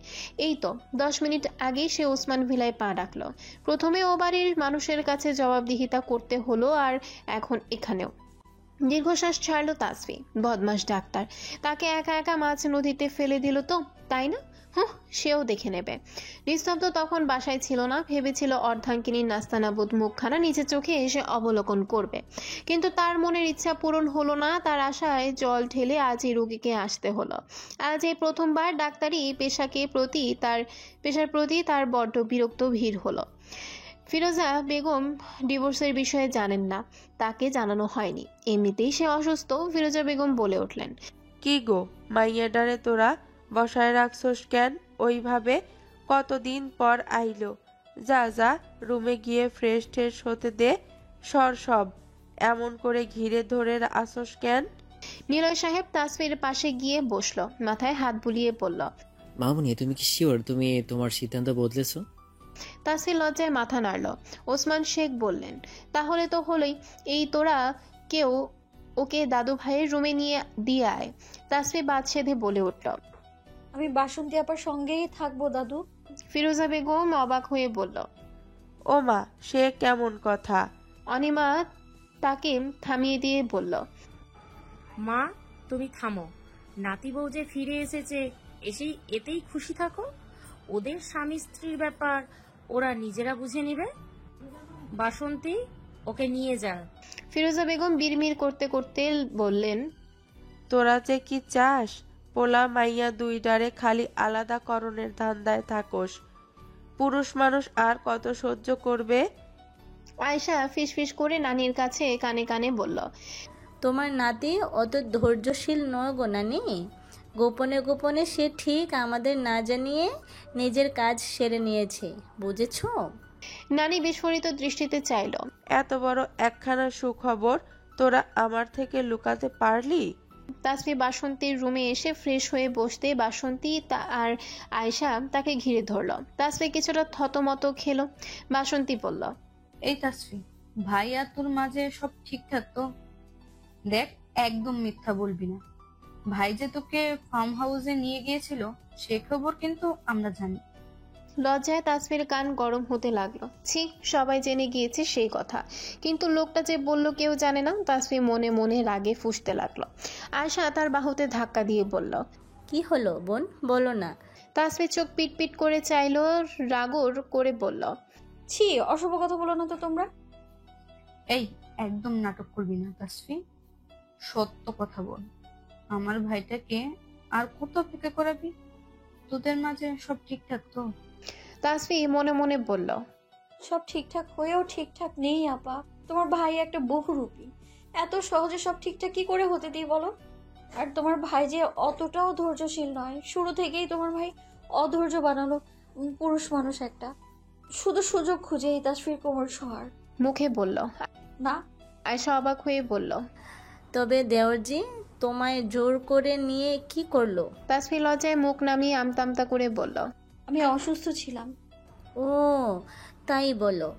এই তো 10 মিনিট আগেই সে ওসমান ভিলায় পা রাখলো। প্রথমে ও বাড়ির মানুষের কাছে জবাবদিহিতা করতে হলো, আর এখন এখানেও। দীর্ঘশ্বাস ছাড়লো তাসফি। বদমাস ডাক্তার, তাকে একা একা মাছ নদীতে ফেলে দিল তো, তাই না? সেও দেখে নেবে। নিস্তব্ধ তখন বাসায় ছিল না। ভেবেছিল অর্ধাঙ্গিনীর নাস্তানাবুদ মুখখানা নিজের চোখে এসে অবলোকন করবে, কিন্তু তার মনের ইচ্ছা পূরণ হলো না। তার আশায় জল ঢেলে আজ এই রোগীকে আসতে হলো। আজ এই প্রথমবার ডাক্তারি পেশার প্রতি তার বড্ড বিরক্ত ভিড় হলো। ফিরোজা বেগম ডিভোর্সের বিষয়ে জানেন না, তাকে জানানো হয়নি। এমনিতেই সে অসুস্থ। ফিরোজা বেগম বলে উঠলেন, কি গো মাইয়াডারে তোরা বসায় রাখছস কেন ওইভাবে? কতদিন পর আইলো। যা যা রুমে গিয়ে ফ্রেশ ট্রেশ হতে দে। সব এমন করে ঘিরে ধরে আসস কেন? নিলয় সাহেব তাসফির পাশে গিয়ে বসলো, মাথায় হাত বুলিয়ে বলল, মামুনি তুমি কি শিওর তুমি তোমার সিদ্ধান্ত বদলেছো? তাসফির লজ্জায় মাথা নাড়ল। ওসমান শেখ বললেন, তাহলে তো হলোই। এই তোরা কেউ ওকে দাদু ভাইয়ের রুমে নিয়ে দিয়ে আয়। তাসফি বাদ সেধে বলে উঠল, আমি বাসন্তী আপার সঙ্গেই থাকবো দাদু। ফিরোজা বেগম অবাক হয়ে বলল, ও মা, সে কেমন কথা? অনিমা তাকে থামিয়ে দিয়ে বলল, মা তুমি থামো। নাতি বউ যে ফিরে এসেছে, এতেই খুশি থাকো। ওদের স্বামী স্ত্রীর ব্যাপার ওরা নিজেরা বুঝে নেবে। বাসন্তী, ওকে নিয়ে যা। ফিরোজা বেগম বিড়মিড় করতে করতে বললেন, তোরা যে কি চাস? পোলা মাইয়া দুইটারে খালি আলাদা করণের ধান্দায় থাকোস। পুরুষ মানুষ আর কত সহ্য করবে? আয়শা ফিসফিস করে নানির কাছে কানে কানে বলল, তোমার নাতি অত ধৈর্যশীল নয় গো নানি। গোপনে গোপনে সে ঠিক আমাদের না জানিয়ে নিজের কাজ সেরে নিয়েছে, বুঝেছো? নানি বিস্ফোরিত দৃষ্টিতে চাইল, এত বড় একখানা সুখবর তোরা আমার থেকে লুকাতে পারলি? তাসফি বাসন্তীর রুমে এসে ফ্রেশ হয়ে বসতে বাসন্তী আর আয়শা তাকে ঘিরে ধরল। তাসফি কিছুটা থতমত খেলো। বাসন্তী বলল, এই তাসফি, ভাই আর তোর মাঝে সব ঠিকঠাক তো? দেখ, একদম মিথ্যা বলবি না। ভাই যে তোকে ফার্ম হাউসে নিয়ে গিয়েছিল সে খবর কিন্তু আমরা জানি। লজ্জায় তাসফির কান গরম হতে লাগলো। ছি, সবাই জেনে গিয়েছে সেই কথা, কিন্তু লোকটা যে বলল কেউ জানে না। তাসফি মনে মনে রাগে ফুঁসতে লাগলো। আয়শা তার বাহুতে ধাক্কা দিয়ে বলল, কি হলো বোন, বলো না। তাসফি চোখ পিটপিট করে চাইলো, রাগর করে বলল, ছি, অশুভ কথা বলো না তো তোমরা। এই একদম নাটক করবি না তাসফি, সত্য কথা বল। আমার ভাইটাকে আর কত অপেক্ষা করাবি? তোদের মাঝে সব ঠিকঠাক তো? তাসফি মনে মনে বলল, সব ঠিকঠাক হয়েও ঠিকঠাক নেই আপা। তোমার ভাই একটা বহুরূপী, এত সহজে সব ঠিকঠাক কি করে হতে দিই বলো? আর তোমার ভাই যে অতটাও ধৈর্যশীল নয়। শুরু থেকেই তোমার ভাই অধৈর্য বানালো পুরুষ মানুষ একটা। শুধু সুযোগ খুঁজে এই তাসফির কোমর ছোঁয়ার। মুখে বলল না। আয়শা অবাক হয়ে বলল, তবে দেওরজি তোমায় জোর করে নিয়ে কি করলো? তাসফি লজ্জায় মুখ নামিয়ে আমতামতা করে বলল, আমি অসুস্থ ছিলাম। ও তাই বলো?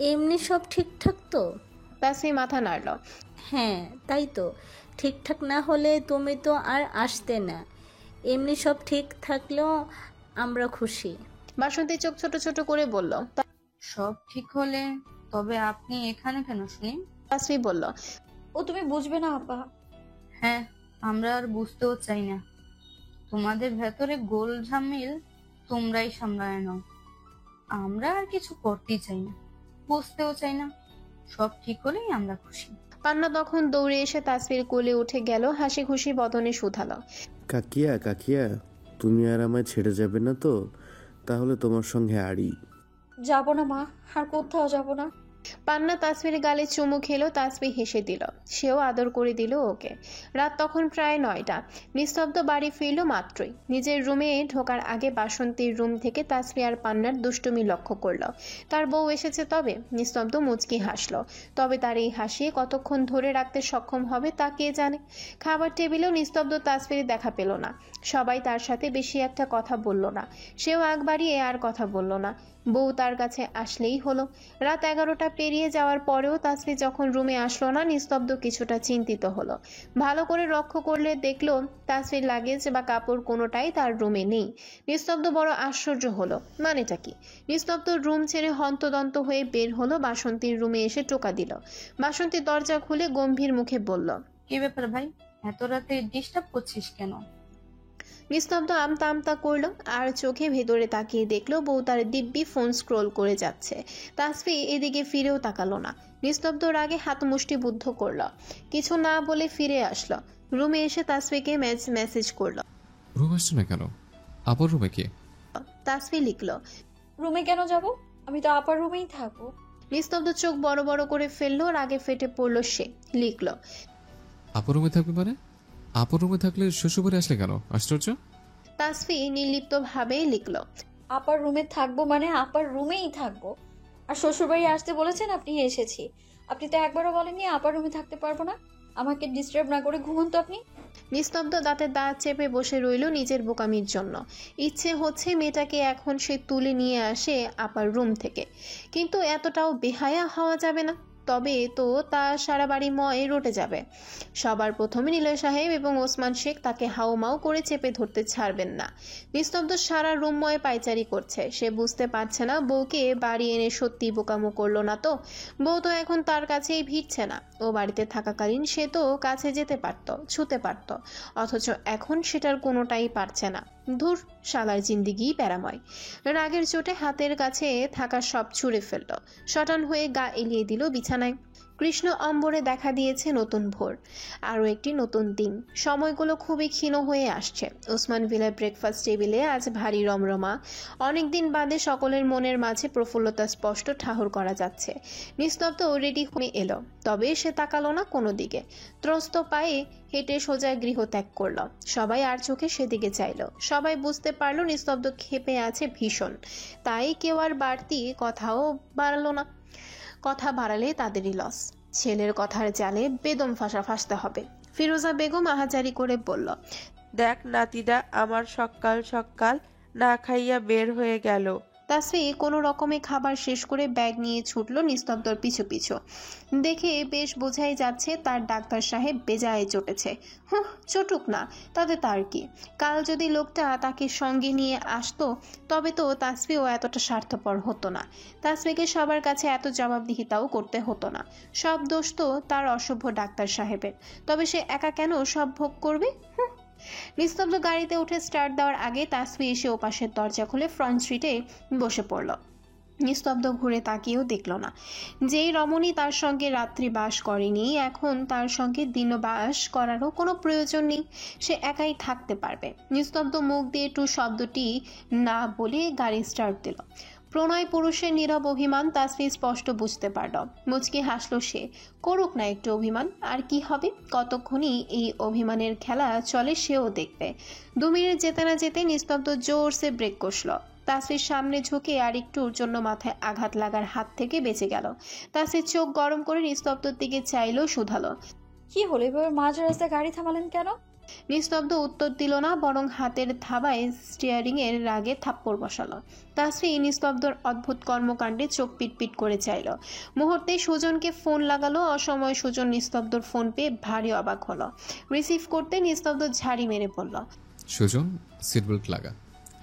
এমনি সব ঠিকঠাক তো? তাসফি মাথা নাড়ল। হ্যাঁ তাই তো, ঠিকঠাক না হলে তুমি তো আর আসতে না। এমনি সব ঠিক থাকলেও আমরা খুশি। বাসন্তী চোখ ছোট ছোট করে বলল, সব ঠিক হলে তবে আপনি এখানে কেন শুনি? তাসফি বলল, ও তুমি বুঝবে না আপা। হ্যাঁ, আমরা আর বুঝতেও চাই না। তোমাদের ভেতরে গোল ঝামেল তোমরাই সামলায় নাও। আমরা আর কিছু করতেই চাই না, বুঝতেও চাই না। সব ঠিক হলেই আমরা খুশি। পান্না তখন দৌড়ে এসে তাসফির কোলে উঠে গেল, হাসি খুশি বদনে শুধালো, কাকিয়া, তুমি আর আমায় ছেড়ে যাবে না তো? তাহলে তোমার সঙ্গে আড়ি। যাবো না মা, আর কোথাও যাবো না। পান্না তাসফির গালে চুমু খেলো, তাসফি হেসে দিল, সেও আদর করে দিল ওকে। রাত তখন প্রায় 9টা। নিস্তব্ধ বাড়ি ফিরল মাত্রই। নিজের রুমে ঢোকার আগে বাসন্তীর রুম থেকে তাসফি আর পান্নার দুষ্টুমি লক্ষ্য করলো। তার বউ এসেছে তবে। নিস্তব্ধ মুচকি হাসলো, তবে তার এই হাসি কতক্ষণ ধরে রাখতে সক্ষম হবে তা কে জানে। খাবার টেবিলেও নিস্তব্ধ তাসফির দেখা পেল না। সবাই তার সাথে বেশি একটা কথা বলল না, সেও আগ বাড়িয়ে আর কথা বলল না। বউ তার কাছে আসলেই হলো। রাত 11টা পেরিয়ে যাওয়ার পরেও তাসফি যখন রুমে আসলো না, নিস্তব্ধ কিছুটা চিন্তিত হলো। ভালো করে লক্ষ্য করলে দেখলো তাসফির লাগেজ বা কাপড় কোনোটাই তার রুমে নেই। নিস্তব্ধ বড় আশ্চর্য হলো, মানেটা কি? নিস্তব্ধ রুম ছেড়ে হন্তদন্ত হয়ে বের হলো, বাসন্তীর রুমে এসে টোকা দিল। বাসন্তী দরজা খুলে গম্ভীর মুখে বলল, কি ব্যাপার ভাই, এত রাতে ডিস্টার্ব করছিস কেন? নিস্তব্ধ আমতা আমতা করলো আর চোখে ভেতরে তাকিয়ে দেখলো বউ তার দিব্যি ফোন স্ক্রোল করে যাচ্ছে। তাসফি এদিকে ফিরেও তাকালো না। নিস্তব্ধ রাগে হাত মুষ্টি বুদ্ধ করলো, কিছু না বলে ফিরে আসলো। রুমে এসে তাসফিকে মেসেজ করলো। রুম আসছে না কেন? আপার রুমে কি? তাসফি লিখলো, রুমে কেন যাব? আমি তো আপার রুমেই থাকবো। নিস্তব্ধ চোখ বড় বড় করে ফেললো, রাগে ফেটে পড়লো সে। লিখলো, আপার রুমে থাকবে মানে? আপার রুমে থাকলে শ্বশুরবাড়ি আসলে কেন? আশ্চর্য। তাসফি নির্লিপ্ত ভাবে লিখলো, আপার রুমে থাকবো মানে আপার রুমেই থাকবো। আর শ্বশুরবাড়ি আসতে বলেছেন, আপনি এসেছি। আপনি তো একবারও বলেননি আপার রুমে থাকতে পারবো না। আমাকে ডিস্টার্ব না করে ঘুমুন তো আপনি। নিস্তব্ধ দাঁতে দাঁত চেপে বসে রইল নিজের বোকামির জন্য। ইচ্ছে হচ্ছে মেয়েটাকে এখন সে তুলে নিয়ে আসে আপার রুম থেকে, কিন্তু এতটাও বেহায়া হওয়া যাবে না, তবে তো তা সারা বাড়ি ময় রটে যাবে। সবার প্রথমে নিলয় সাহেব এবং ওসমান শেখ তাকে হাউমাউ করে চেপে ধরতে ছাড়বেন না। নিস্তব্ধ সারা রুমময় পায়চারি করছে, সে বুঝতে পারছে না বউকে বাড়ি এনে সত্যি বোকামো করলো না তো। বউ তো এখন তার কাছেই ভিড়ছে না। ও বাড়িতে থাকাকালীন সে তো কাছে যেতে পারত, ছুতে পারত, অথচ এখন সেটার কোনোটাই পারছে না। ধুর, শালার জিন্দিগি প্যারাময়। রাগের চোটে হাতের কাছে থাকা সব ছুঁড়ে ফেলল, শটান হয়ে গা এলিয়ে দিল বিছানায়। কৃষ্ণ অম্বরে দেখা দিয়েছে নতুন ভোর, আরও একটি নতুন দিন। সময়গুলো খুবই ক্ষীণ হয়ে আসছে। ওসমান ভিলার ব্রেকফাস্ট টেবিলে আজ ভারী রমরমা। অনেকদিন বাদে সকলের মনের মাঝে প্রফুল্লতা স্পষ্ট ঠাহর করা যাচ্ছে। নিস্তব্ধ রেডি হয়ে এলো, তবে সে তাকালো না কোনো দিকে। ত্রস্ত পায়ে হেঁটে সোজা গৃহ ত্যাগ করল। সবাই আর চোখে সেদিকে চাইল। সবাই বুঝতে পারলো নিস্তব্ধ ক্ষেপে আছে ভীষণ, তাই কেউ আর বাড়তি কথাও বাড়ালো না। কথা বাড়ালে তাদেরই লস। ছেলের কথার জালে বেদম ফাঁসতে হবে। ফিরোজা বেগম আহাজারি করে বলল, দেখ নাতিদা আমার সকাল সকাল না খাইয়া বের হয়ে গেল। তাসফি কোনো রকমে খাবার শেষ করে ব্যাগ নিয়ে ছুটল নিস্তব্ধর পিছু পিছু। দেখে বেশ বোঝাই যাচ্ছে তার ডাক্তার সাহেব বেজায় চটেছে। চটুক না, তাতে তার কি? কাল যদি লোকটা তাকে সঙ্গে নিয়ে আসতো তবে তো তাসফিও এতটা স্বার্থপর হতো না। তাসফিকে সবার কাছে এত জবাবদিহিতাও করতে হতো না। সব দোষ তো তার অসভ্য ডাক্তার সাহেবের, তবে সে একা কেন সব ভোগ করবে? নিস্তব্ধ গাড়িতে উঠে স্টার্ট দেওয়ার আগে তাসফি এসে ওপাশের দরজা খুলে ফ্রন্ট সিটে বসে পড়ল। নিস্তব্ধ ঘুরে তাকিয়েও দেখল না। যেই রমণী তার সঙ্গে রাত্রি বাস করেনি, এখন তার সঙ্গে দিনবাস করারও কোনো প্রয়োজন নেই। সে একাই থাকতে পারবে। নিস্তব্ধ মুখ দিয়ে টু শব্দটি না বলে গাড়ি স্টার্ট দিল। প্রণয় পুরুষের নীরব অভিমান তাসফি স্পষ্ট বুঝতে পারল। মুচকি হাসলো সে। করুক না একটু অভিমান, আর কি হবে? কতক্ষণই এই অভিমানের খেলা চলে সেও দেখবে। 2 মিনিট যেতে না যেতে নিস্তব্ধ জোরসে ব্রেক কষল। তাসফির সামনে ঝুঁকে আর একটুর জন্য মাথায় আঘাত লাগার হাত থেকে বেঁচে গেল। তাসফির চোখ গরম করে নিস্তব্ধর দিকে চাইল, শুধালো, কি হলো? এবার মাঝ রাস্তায় গাড়ি থামালেন কেন? নিস্তব্ধ উত্তর দিল না, বরং হাতের থাবায় স্টিয়ারিং এর রাগে থাপ্পড় বসালো। তাসফি নিস্তব্ধর অদ্ভুত কর্মকাণ্ডে চোখ পিটপিট করে চাইল। মুহূর্তে সুজনকে ফোন লাগালো। অসময় সুজন নিস্তব্ধর ফোন পেয়ে ভারী অবাক হলো। রিসিভ করতে নিস্তব্ধ ঝাড়ি মেরে পড়ল, সুজন, সিট বেল্ট লাগা।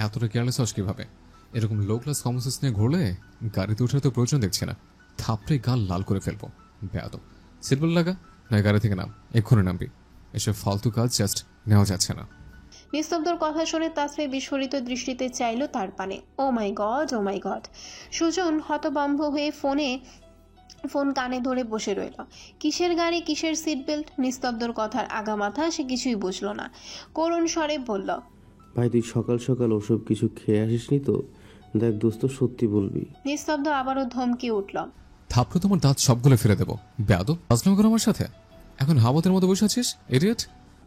এতটা কেয়ারলেস হস কিভাবে? এরকম লো ক্লাস কমন সেন্স নিয়ে ঘুরলে গাড়িতে ওঠার তো প্রয়োজন দেখছি না। থাপড়ে গাল লাল করে ফেলবো। বেয়াদব। সিট বেল্ট লাগা, না গাড়ি থেকে নাম, এক্ষুনি নামবি। এসব ফালতু কাজ জাস্ট নেওয়া যাচ্ছে না। নিস্তব্ধর কথা শুনে তাসফি বিস্ফোরিত দৃষ্টিতে চাইল তার পানে। ও মাই গড, ও মাই গড। সুজন হতভম্ব হয়ে ফোন কানে ধরে বসে রইল। কিসের গাড়ি, কিসের সিট বেল্ট? নিস্তব্ধর কথার আগামাথা সে কিছুই বুঝল না। করুণ স্বরে বলল, ভাই তুই সকাল সকাল ওসব কিছু খেয়ে আসিসনি তো? দেখ দোস্ত, সত্যি বলবি। নিস্তব্ধ আবারও ধমকে উঠল, থাপড়ে তোমার দাঁত সবগুলো ফেলে দেবো। বেয়াদব, আজলাম করো আমার সাথে। এখন হাবতের মতো বসে আছিস, ইডিয়েট।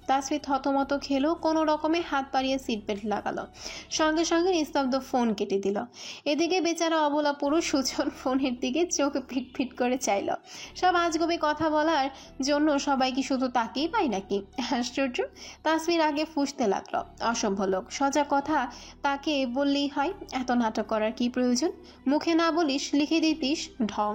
তাসফির থতমত খেলো, কোনো রকমে হাত বাড়িয়ে সিট বেল্ট লাগালো। সঙ্গে সঙ্গে নিস্তব্ধ ফোন কেটে দিল। এদিকে বেচারা অবলা পুরুষ সুজন ফোনের দিকে চোখ ফিট করে চাইল। সব আজগবি কথা বলার জন্য সবাই কি শুধু তাকেই পায় নাকি? আশ্চর্য। তাসফির আগে ফুঁসতে লাগলো। অসভ্য লোক, সোজা কথা তাকে বললেই হয়, এত নাটক করার কি প্রয়োজন? মুখে না বলিস, লিখে দিতিস, ঢং।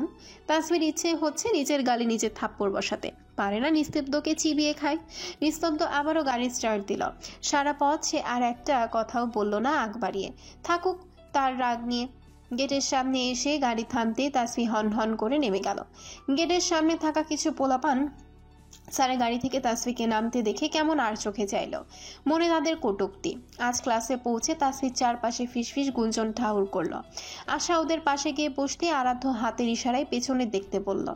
তাসফির ইচ্ছে হচ্ছে নিজের গালে নিজের থাপ্পড় বসাতে, পারে না নিস্তব্ধকে চিবিয়ে খায়। নিস্তব্ধ আবারও গাড়ি স্টার্ট দিল। সারা পথ সে আর একটা কথাও বলল না আগ বাড়িয়ে। থাকুক তার রাগ নিয়ে। গেটের সামনে এসে গাড়ি থামতে তাসফি হন হন করে নেমে গেল। গেটের সামনে থাকা কিছু পোলাপান স্যারের গাড়ি থেকে তাসফিকে নামতে দেখে কেমন আর চোখে চাইল। মনে তাদের কটূক্তি। আজ ক্লাসে পৌঁছে তাসফির চারপাশে ফিসফিস গুঞ্জন ঠাউর করল। আশা ওদের পাশে গিয়ে বসতে আরাধ্য হাতের ইশারায় পেছনে দেখতে বলল।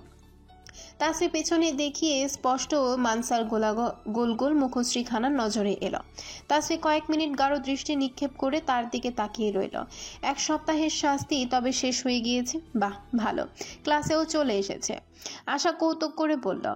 তাসফি পেছনে দেখিয়ে স্পষ্ট মানসার গোল গোল মুখশ্রীখানার নজরে এলো। তাসফি কয়েক মিনিট গাঢ় দৃষ্টি নিক্ষেপ করে তার দিকে তাকিয়ে রইল। 1 সপ্তাহের শাস্তি তবে শেষ হয়ে গিয়েছে। বাহ, ভালো, ক্লাসেও চলে এসেছে। আশা কৌতুক করে বলল,